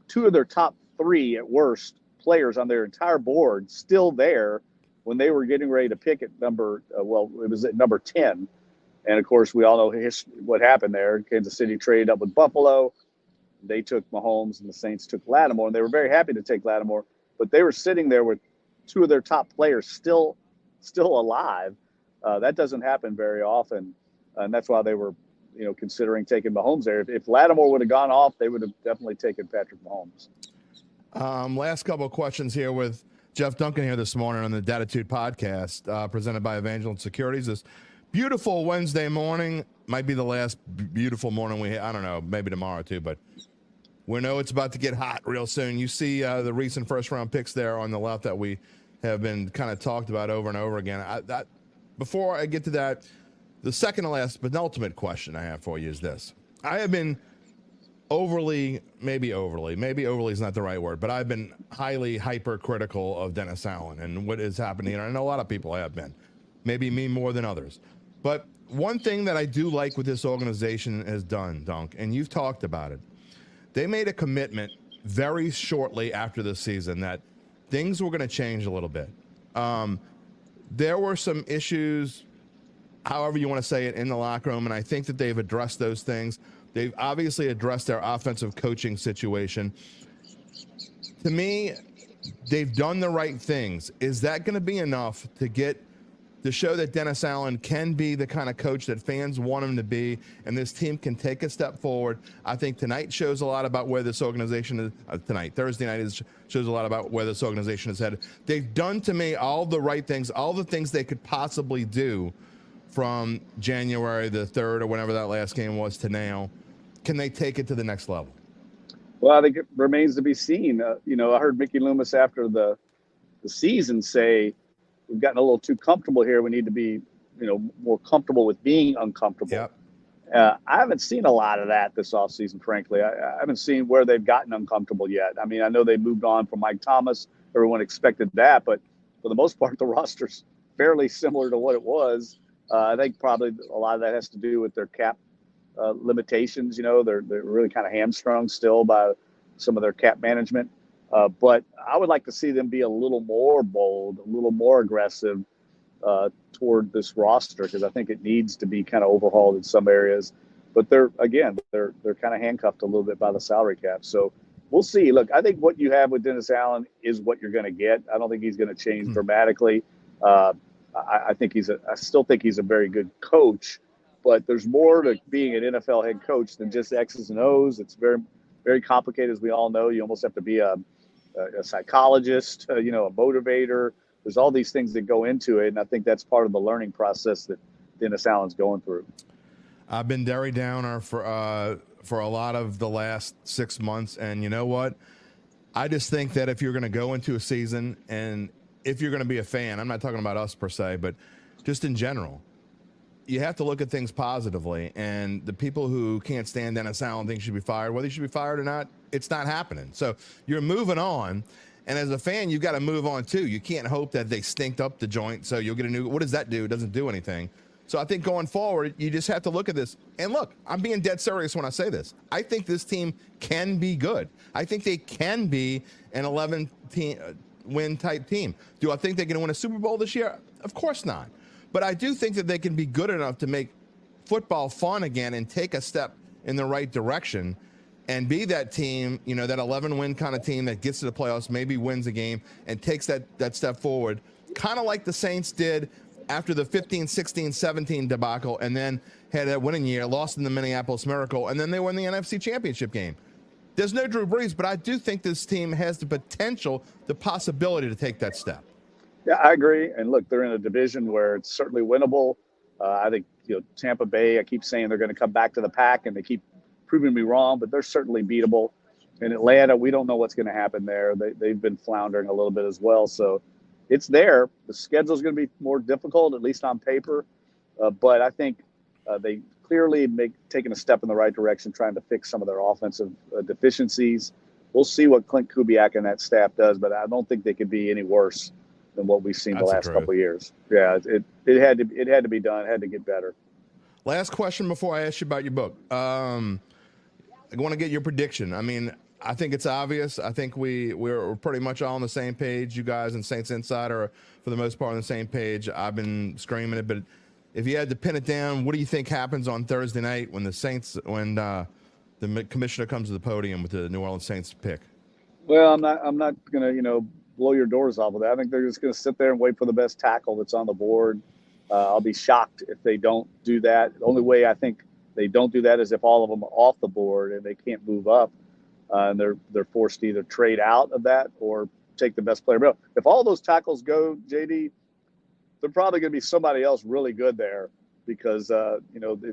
two of their top 3 at worst players on their entire board still there when they were getting ready to pick at it was at number 10. And of course, we all know what happened there. Kansas City traded up with Buffalo. They took Mahomes, and the Saints took Lattimore, and they were very happy to take Lattimore, but they were sitting there with 2 of their top players still alive. That doesn't happen very often, and that's why they were, considering taking Mahomes there. If Lattimore would have gone off, they would have definitely taken Patrick Mahomes. Last couple of questions here with Jeff Duncan here this morning on the Dattitude podcast, presented by Evangeline Securities. This beautiful Wednesday morning, might be the last beautiful morning I don't know, maybe tomorrow too, but we know it's about to get hot real soon. You see the recent first-round picks there on the left that we have been kind of talked about over and over again. Before I get to that, the second to last penultimate question I have for you is this. I have been maybe overly is not the right word, but I've been highly hypercritical of Dennis Allen and what is happening. And I know a lot of people have been, maybe me more than others. But one thing that I do like what this organization has done, Dunk, and you've talked about it, they made a commitment very shortly after the season that things were going to change a little bit. There were some issues, however you want to say it, in the locker room, and I think that they've addressed those things. They've obviously addressed their offensive coaching situation. To me, they've done the right things. Is that going to be enough to get to show that Dennis Allen can be the kind of coach that fans want him to be, and this team can take a step forward. I think tonight shows a lot about where this organization is. Thursday night shows a lot about where this organization is headed. They've done, to me, all the right things, all the things they could possibly do from January the 3rd or whenever that last game was to now. Can they take it to the next level? Well, I think it remains to be seen. I heard Mickey Loomis after the season say, we've gotten a little too comfortable here. We need to be, more comfortable with being uncomfortable. Yep. I haven't seen a lot of that this offseason, frankly. I haven't seen where they've gotten uncomfortable yet. I mean, I know they moved on from Mike Thomas. Everyone expected that. But for the most part, the roster's fairly similar to what it was. I think probably a lot of that has to do with their cap limitations. They're really kind of hamstrung still by some of their cap management. But I would like to see them be a little more bold, a little more aggressive toward this roster, because I think it needs to be kind of overhauled in some areas. But they're kind of handcuffed a little bit by the salary cap. So we'll see. Look, I think what you have with Dennis Allen is what you're going to get. I don't think he's going to change dramatically. I still think he's a very good coach, but there's more to being an NFL head coach than just X's and O's. It's very, very complicated, as we all know. You almost have to be a psychologist, a motivator. There's all these things that go into it, and I think that's part of the learning process that Dennis Allen's going through. I've been Derry Downer for a lot of the last 6 months, and you know what? I just think that if you're going to go into a season, and if you're going to be a fan, I'm not talking about us per se, but just in general, you have to look at things positively. And the people who can't stand Dennis Allen think he should be fired. Whether he should be fired or not, it's not happening. So you're moving on. And as a fan, you've got to move on too. You can't hope that they stinked up the joint, so you'll get a new. What does that do? It doesn't do anything. So I think going forward, you just have to look at this. And look, I'm being dead serious when I say this. I think this team can be good. I think they can be an 11-win type team. Do I think they're going to win a Super Bowl this year? Of course not. But I do think that they can be good enough to make football fun again and take a step in the right direction and be that team, that 11-win kind of team that gets to the playoffs, maybe wins a game and takes that step forward, kind of like the Saints did after the 15, 16, 17 debacle, and then had a winning year, lost in the Minneapolis Miracle, and then they won the NFC Championship game. There's no Drew Brees, but I do think this team has the potential, the possibility to take that step. Yeah, I agree. And look, they're in a division where it's certainly winnable. I think, Tampa Bay, I keep saying they're going to come back to the pack, and they keep proving me wrong, but they're certainly beatable. In Atlanta, we don't know what's going to happen there. They've been floundering a little bit as well. So it's there. The schedule is going to be more difficult, at least on paper. But I think they clearly taken a step in the right direction, trying to fix some of their offensive deficiencies. We'll see what Clint Kubiak and that staff does, but I don't think they could be any worse than what we've seen the last couple of years. Yeah, it had to be done. It had to get better. Last question before I ask you about your book. I want to get your prediction. I mean, I think it's obvious. I think we're pretty much all on the same page. You guys and Saints Insider are, for the most part, on the same page. I've been screaming it, but if you had to pin it down, what do you think happens on Thursday night when the commissioner comes to the podium with the New Orleans Saints pick? Well, I'm not going to, blow your doors off of that. I think they're just going to sit there and wait for the best tackle that's on the board. I'll be shocked if they don't do that. The only way I think they don't do that is if all of them are off the board and they can't move up, and they're forced to either trade out of that or take the best player. But if all those tackles go, JD, they're probably going to be somebody else really good there, because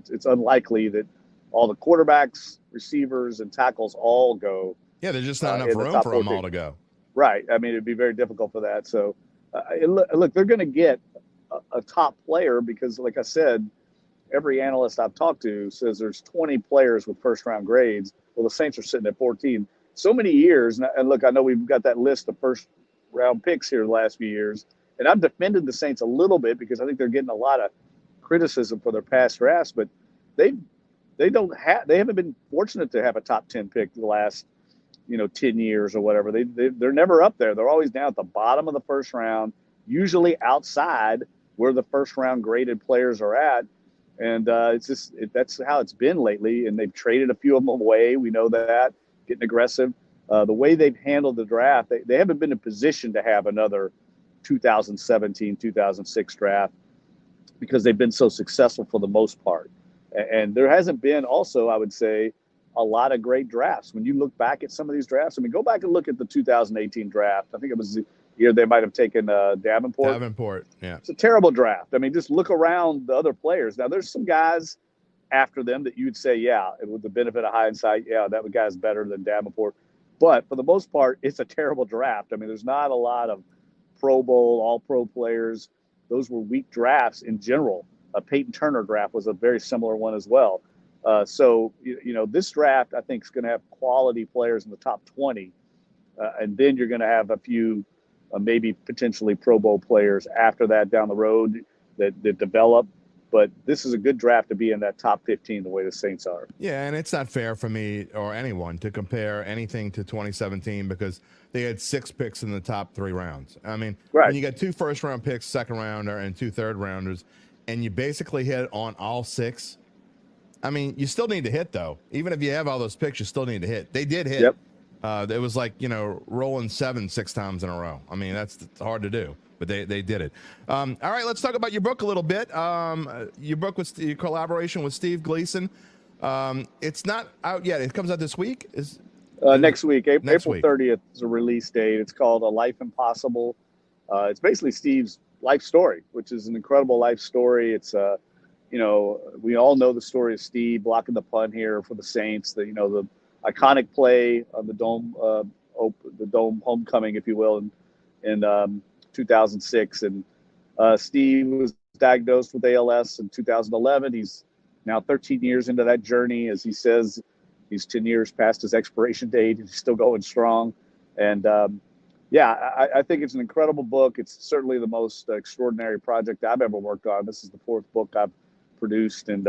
it's unlikely that all the quarterbacks, receivers, and tackles all go. Yeah, there's just not enough room for them all to go. Right. I mean, it'd be very difficult for that. So, look, they're going to get a top player because, like I said, every analyst I've talked to says there's 20 players with first-round grades. Well, the Saints are sitting at 14. So many years, and look, I know we've got that list of first-round picks here the last few years, and I've defended the Saints a little bit because I think they're getting a lot of criticism for their past drafts, but they haven't been fortunate to have a top 10 pick the last 10 years or whatever. They're never up there. They're always down at the bottom of the first round, usually outside where the first round graded players are at. And that's how it's been lately. And they've traded a few of them away. We know that, getting aggressive. The way they've handled the draft, they haven't been in position to have another 2017, 2006 draft. because they've been so successful for the most part. And there hasn't been also, I would say, a lot of great drafts. When you look back at some of these drafts, I mean, go back and look at the 2018 draft. I think it was the year they might have taken Davenport. Davenport, yeah. It's a terrible draft. I mean, just look around the other players. Now, there's some guys after them that you would say, yeah, with the benefit of hindsight, yeah, that guy's better than Davenport. But for the most part, it's a terrible draft. I mean, there's not a lot of Pro Bowl, All-Pro players. Those were weak drafts in general. A Peyton Turner draft was a very similar one as well. So, this draft, I think, is going to have quality players in the top 20. And then you're going to have a few maybe potentially Pro Bowl players after that down the road that develop. But this is a good draft to be in that top 15 the way the Saints are. Yeah, and it's not fair for me or anyone to compare anything to 2017 because they had 6 picks in the top 3 rounds. I mean, when you got 2 first-round picks, second rounder, and 2 third-rounders, and you basically hit on all 6, I mean, you still need to hit, though. Even if you have all those picks, you still need to hit. They did hit. Yep. It was like, rolling 7 6 times in a row. I mean, that's hard to do, but they did it. All right, let's talk about your book a little bit. Your book was your collaboration with Steve Gleason. It's not out yet. It comes out this week? Next week. April week. 30th is a release date. It's called A Life Impossible. It's basically Steve's life story, which is an incredible life story. It's we all know the story of Steve blocking the punt here for the Saints. The iconic play on the dome homecoming, if you will, in 2006. And Steve was diagnosed with ALS in 2011. He's now 13 years into that journey. As he says, he's 10 years past his expiration date. He's still going strong. And I think it's an incredible book. It's certainly the most extraordinary project I've ever worked on. This is the 4th book I've produced, and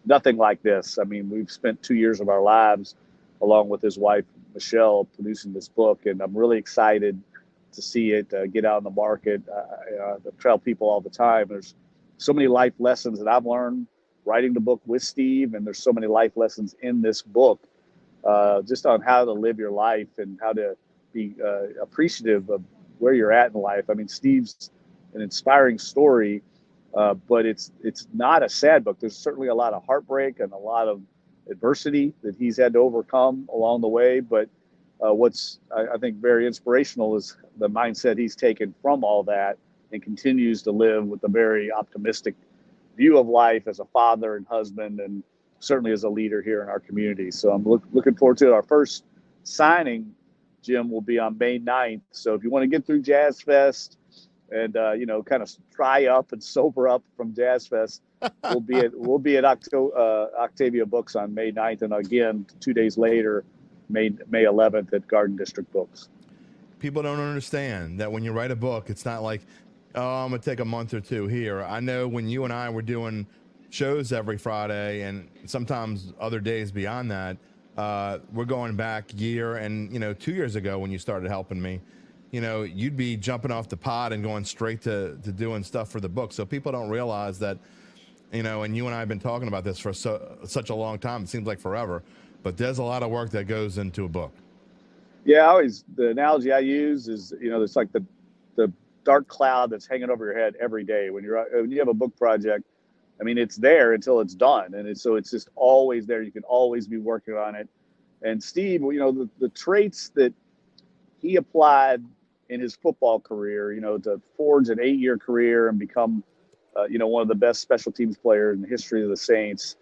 nothing like this. I mean, we've spent 2 years of our lives along with his wife, Michelle, producing this book, and I'm really excited to see it get out in the market. I tell people all the time, there's so many life lessons that I've learned writing the book with Steve, and there's so many life lessons in this book just on how to live your life and how to be appreciative of where you're at in life. I mean, Steve's an inspiring story, but it's not a sad book. There's certainly a lot of heartbreak and a lot of adversity that he's had to overcome along the way. But what's I think very inspirational is the mindset he's taken from all that and continues to live with a very optimistic view of life as a father and husband, and certainly as a leader here in our community. So I'm looking forward to it. Our first signing, Jim, will be on May 9th. So if you want to get through Jazz Fest and kind of dry up and sober up from Jazz Fest, we'll be at Octavia Books on May 9th, and again 2 days later, May 11th at Garden District Books. People don't understand that when you write a book, it's not like, oh, I'm gonna take a month or 2 here. I know when you and I were doing shows every Friday, and sometimes other days beyond that, we're going back year and 2 years ago when you started helping me. You'd be jumping off the pod and going straight to doing stuff for the book. So people don't realize that, and you and I have been talking about this for such a long time. It seems like forever, but there's a lot of work that goes into a book. Yeah, the analogy I use is, it's like the dark cloud that's hanging over your head every day when you have a book project. I mean, it's there until it's done, and so it's just always there. You can always be working on it. And Steve, the traits that he applied in his football career, to forge an 8-year career and become, one of the best special teams players in the history of the Saints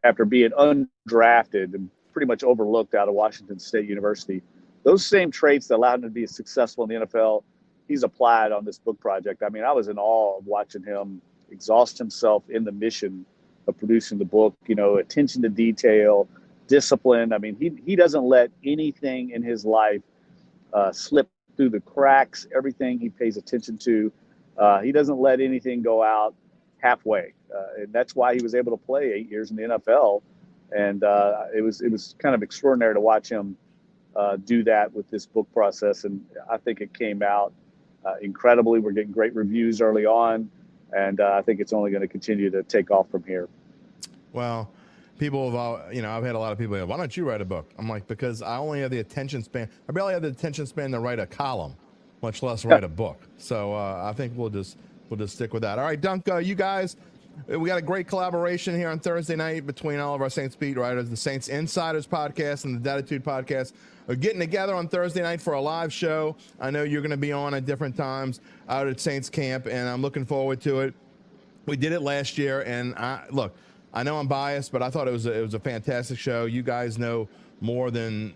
after being undrafted and pretty much overlooked out of Washington State University. Those same traits that allowed him to be successful in the NFL, he's applied on this book project. I mean, I was in awe of watching him exhaust himself in the mission of producing the book, attention to detail, discipline. I mean, he doesn't let anything in his life slip through the cracks. Everything he pays attention to. He doesn't let anything go out halfway. And that's why he was able to play 8 years in the NFL. And it was kind of extraordinary to watch him do that with this book process. And I think it came out incredibly. We're getting great reviews early on. And I think it's only going to continue to take off from here. Well, people have, I've had a lot of people go, why don't you write a book? I'm like, because I only have the attention span. I barely have the attention span to write a column, much less write a book. So I think we'll just we'll just stick with that. All right, Dunk, you guys, we got a great collaboration here on Thursday night between all of our Saints beat writers. The Saints Insiders podcast and the Dattitude podcast are getting together on Thursday night for a live show. I know you're going to be on at different times out at Saints camp, and I'm looking forward to it. We did it last year, and look, I know I'm biased, but I thought it was a fantastic show. You guys know more than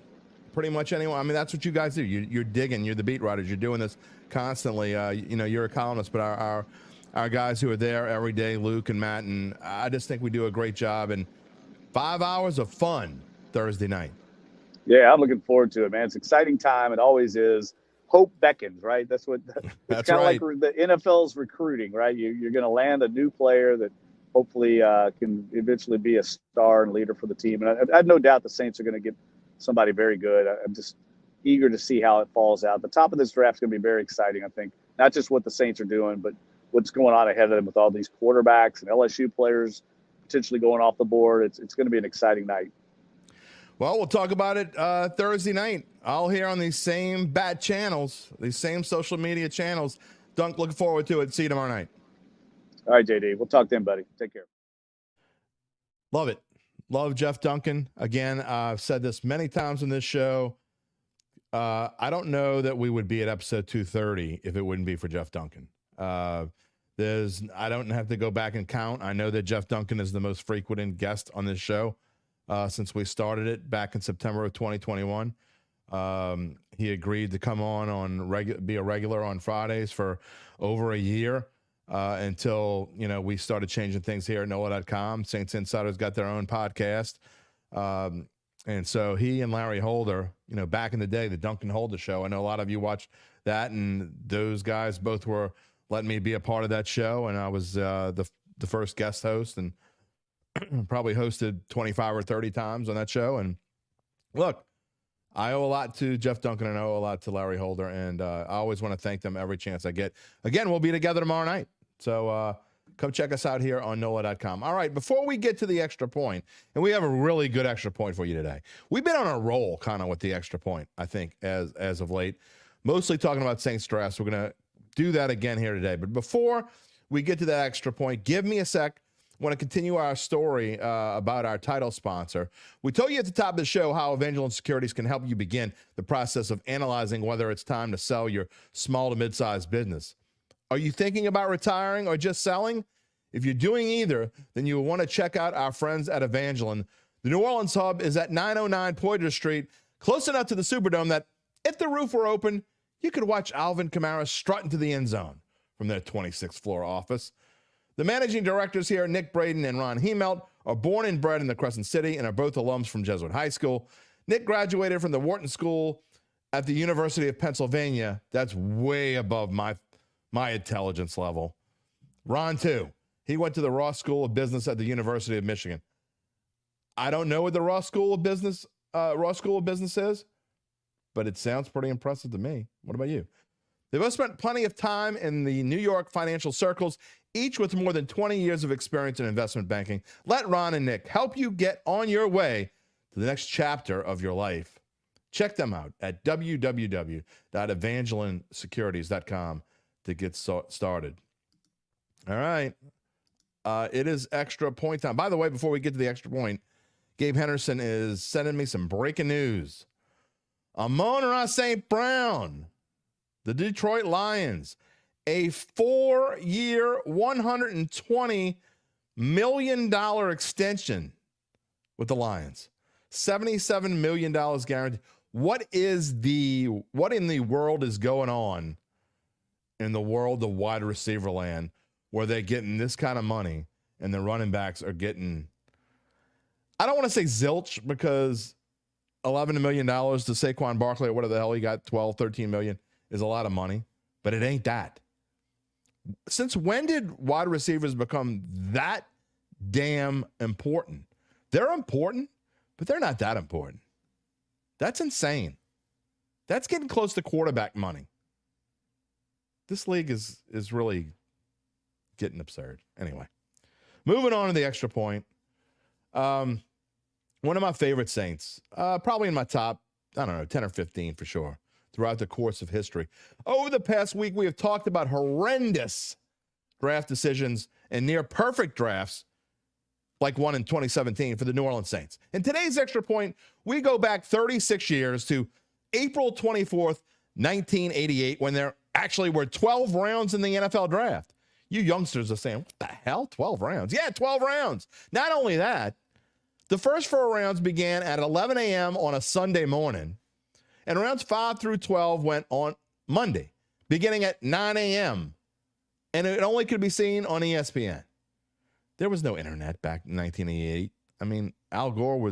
pretty much anyone. I mean, that's what you guys do. You're digging. You're the beat writers. You're doing this constantly. You're a columnist, but our guys who are there every day, Luke and Matt, and I just think we do a great job. And 5 hours of fun Thursday night. Yeah, I'm looking forward to it, man. It's an exciting time. It always is. Hope beckons, right? That's what. It's kind of like the NFL's recruiting, right? You're going to land a new player that hopefully can eventually be a star and leader for the team. And I have no doubt the Saints are going to get somebody very good. I'm just eager to see how it falls out. The top of this draft is going to be very exciting, I think. Not just what the Saints are doing, but what's going on ahead of them with all these quarterbacks and LSU players potentially going off the board. It's going to be an exciting night. Well, we'll talk about it Thursday night. All here on these same bat channels, these same social media channels. Dunk, looking forward to it. See you tomorrow night. All right, JD. We'll talk then, buddy. Take care. Love it. Love Jeff Duncan. Again, I've said this many times in this show. I don't know that we would be at episode 230 if it wouldn't be for Jeff Duncan. I don't have to go back and count. I know that Jeff Duncan is the most frequent guest on this show since we started it back in September of 2021. He agreed to come on be a regular on Fridays for over a year until we started changing things here at NOLA.com. Saints Insiders got their own podcast, and so he and Larry Holder, back in the day, the Duncan Holder show. I know a lot of you watched that, and those guys both were letting me be a part of that show, and I was the first guest host, and probably hosted 25 or 30 times on that show. And look, I owe a lot to Jeff Duncan and I owe a lot to Larry Holder, and I always want to thank them every chance I get. Again, we'll be together tomorrow night, so come check us out here on NOLA.com. All right, before we get to the extra point, and we have a really good extra point for you today. We've been on a roll kind of with the extra point, I think, as of late, mostly talking about Saints drafts. We're going to do that again here today. But before we get to that extra point, give me a sec. I want to continue our story about our title sponsor. We told you at the top of the show how Evangeline Securities can help you begin the process of analyzing whether it's time to sell your small to mid-sized business. Are you thinking about retiring or just selling? If you're doing either, then you will want to check out our friends at Evangeline. The New Orleans hub is at 909 Poydras Street, close enough to the Superdome that if the roof were open, you could watch Alvin Kamara strut into the end zone from their 26th floor office. The managing directors here, Nick Braden and Ron Hemelt, are born and bred in the Crescent City and are both alums from Jesuit High School. Nick graduated from the Wharton School at the University of Pennsylvania. That's way above my intelligence level. Ron, too. He went to the Ross School of Business at the University of Michigan. I don't know what the Ross School of Business is, but it sounds pretty impressive to me. What about you? They've both spent plenty of time in the New York financial circles, each with more than 20 years of experience in investment banking. Let Ron and Nick help you get on your way to the next chapter of your life. Check them out at www.evangelinesecurities.com to get started. All right. It is extra point time. By the way, before we get to the extra point, Gabe Henderson is sending me some breaking news. Amon-Ra St. Brown, the Detroit Lions, a 4-year, $120 million extension with the Lions. $77 million guaranteed. What in the world is going on in the world of wide receiver land where they're getting this kind of money and the running backs are getting, I don't want to say zilch because $11 million to Saquon Barkley or whatever the hell he got, 12, 13 million is a lot of money, but it ain't that. Since when did wide receivers become that damn important? They're important, but they're not that important. That's insane. That's getting close to quarterback money. This league is really getting absurd. Anyway, moving on to the extra point. One of my favorite Saints, probably in my top, 10 or 15 for sure, throughout the course of history. Over the past week, we have talked about horrendous draft decisions and near perfect drafts like one in 2017 for the New Orleans Saints. In today's Extra Point, we go back 36 years to April 24th, 1988, when there actually were 12 rounds in the NFL draft. You youngsters are saying, what the hell, 12 rounds? Yeah, 12 rounds. Not only that, the first 4 rounds began at 11 a.m. on a Sunday morning, and rounds 5 through 12 went on Monday, beginning at 9 a.m., and it only could be seen on ESPN. There was no internet back in 1988. I mean, Al Gore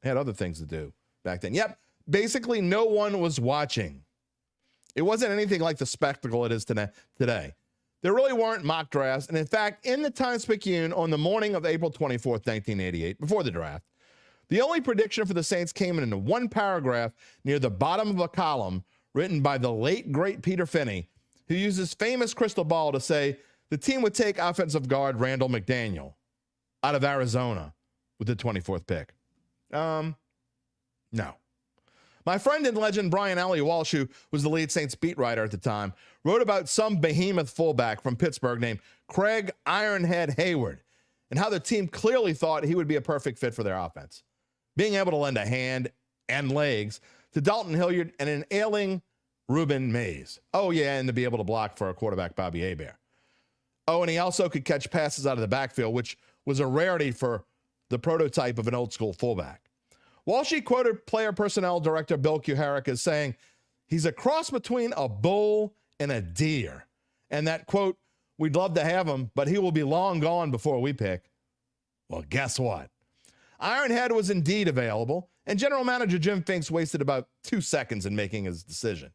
had other things to do back then. Yep, basically no one was watching. It wasn't anything like the spectacle it is today. There really weren't mock drafts, and in fact, in the Times-Picayune on the morning of April 24th, 1988, before the draft, the only prediction for the Saints came in a one paragraph near the bottom of a column written by the late, great Peter Finney, who used his famous crystal ball to say the team would take offensive guard Randall McDaniel out of Arizona with the 24th pick. No. My friend and legend Brian Alley Walsh, who was the lead Saints beat writer at the time, wrote about some behemoth fullback from Pittsburgh named Craig Ironhead Hayward and how the team clearly thought he would be a perfect fit for their offense, being able to lend a hand and legs to Dalton Hilliard and an ailing Reuben Mays. Oh, yeah, and to be able to block for a quarterback, Bobby Hebert. Oh, and he also could catch passes out of the backfield, which was a rarity for the prototype of an old-school fullback. Walshy quoted player personnel director Bill Kuharic as saying, he's a cross between a bull and a deer. And that, quote, we'd love to have him, but he will be long gone before we pick. Well, guess what? Ironhead was indeed available, and general manager Jim Finks wasted about 2 seconds in making his decision.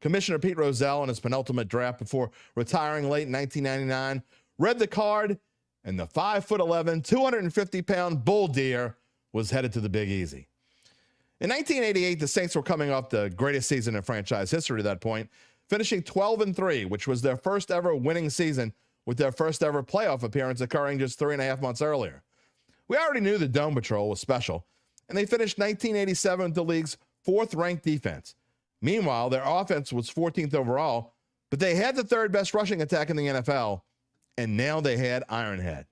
Commissioner Pete Rozelle, in his penultimate draft before retiring late in 1999, read the card, and the 5'11", 250-pound bull deer was headed to the Big Easy. In 1988, the Saints were coming off the greatest season in franchise history at that point, finishing 12-3, which was their first ever winning season, with their first ever playoff appearance occurring just 3.5 months earlier. We already knew the Dome Patrol was special, and they finished 1987 with the league's 4th-ranked defense. Meanwhile, their offense was 14th overall, but they had the 3rd best rushing attack in the NFL, and now they had Ironhead.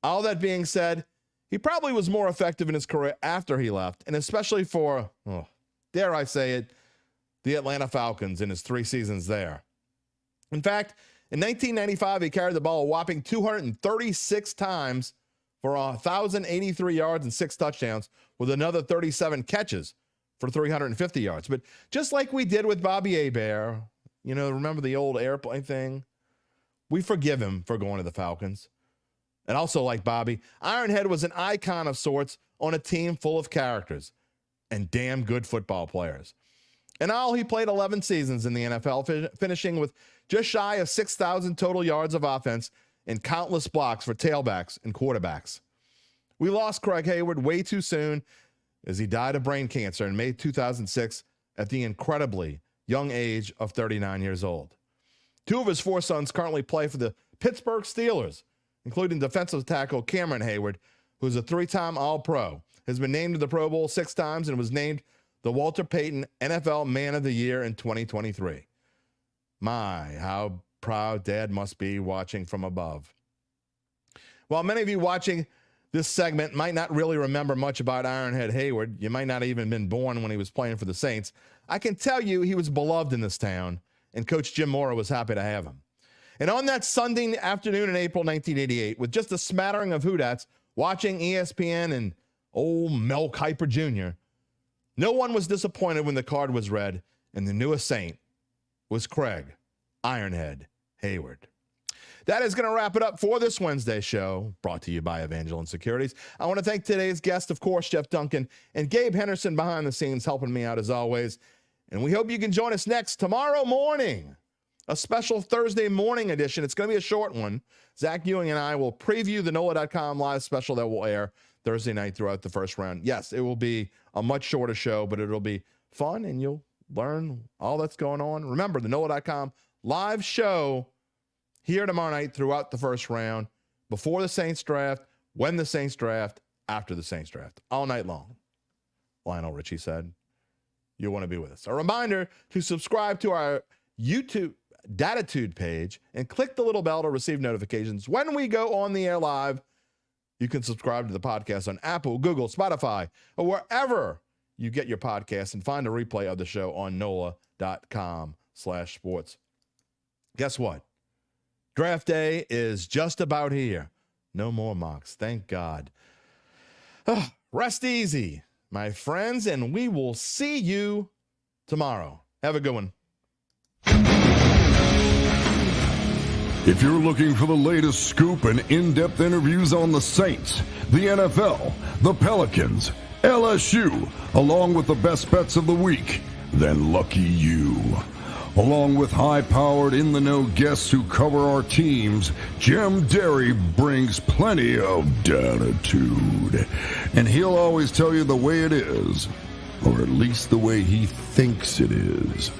All that being said, he probably was more effective in his career after he left, and especially for, dare I say it, the Atlanta Falcons in his 3 seasons there. In fact, in 1995, he carried the ball a whopping 236 times for 1,083 yards and 6 touchdowns, with another 37 catches for 350 yards. But just like we did with Bobby Hebert, remember the old airplane thing? We forgive him for going to the Falcons. And also, like Bobby, Ironhead was an icon of sorts on a team full of characters and damn good football players. In all, he played 11 seasons in the NFL, finishing with just shy of 6,000 total yards of offense and countless blocks for tailbacks and quarterbacks. We lost Craig Hayward way too soon as he died of brain cancer in May 2006 at the incredibly young age of 39 years old. 2 of his 4 sons currently play for the Pittsburgh Steelers, including defensive tackle Cameron Hayward, who's a 3-time All-Pro, has been named to the Pro Bowl 6 times and was named the Walter Payton NFL Man of the Year in 2023. My, how proud Dad must be watching from above. While many of you watching this segment might not really remember much about Ironhead Hayward, you might not even been born when he was playing for the Saints, I can tell you he was beloved in this town, and Coach Jim Mora was happy to have him. And on that Sunday afternoon in April 1988, with just a smattering of Whodats watching ESPN and old Mel Kiper Jr., no one was disappointed when the card was read, and the newest Saint was Craig Ironhead Hayward. That is going to wrap it up for this Wednesday show, brought to you by Evangeline Securities. I want to thank today's guest, of course, Jeff Duncan, and Gabe Henderson behind the scenes helping me out as always. And we hope you can join us tomorrow morning, a special Thursday morning edition. It's going to be a short one. Zach Ewing and I will preview the NOLA.com live special that will air Thursday night throughout the first round. Yes, it will be a much shorter show, but it'll be fun, and you'll learn all that's going on. Remember, the NOLA.com live show here tomorrow night throughout the first round, before the Saints draft, when the Saints draft, after the Saints draft, all night long. Lionel Richie said, you'll want to be with us. A reminder to subscribe to our YouTube Dattitude page and click the little bell to receive notifications when we go on the air live. You can subscribe to the podcast on Apple, Google, Spotify, or wherever you get your podcasts, and find a replay of the show on NOLA.com/sports. Guess what? Draft day is just about here. No more mocks, thank God. Rest easy, my friends, and we will see you tomorrow. Have a good one. If you're looking for the latest scoop and in-depth interviews on the Saints, the NFL, the Pelicans, LSU, along with the best bets of the week, then lucky you. Along with high-powered, in-the-know guests who cover our teams, Jim Derry brings plenty of Dattitude. And he'll always tell you the way it is, or at least the way he thinks it is.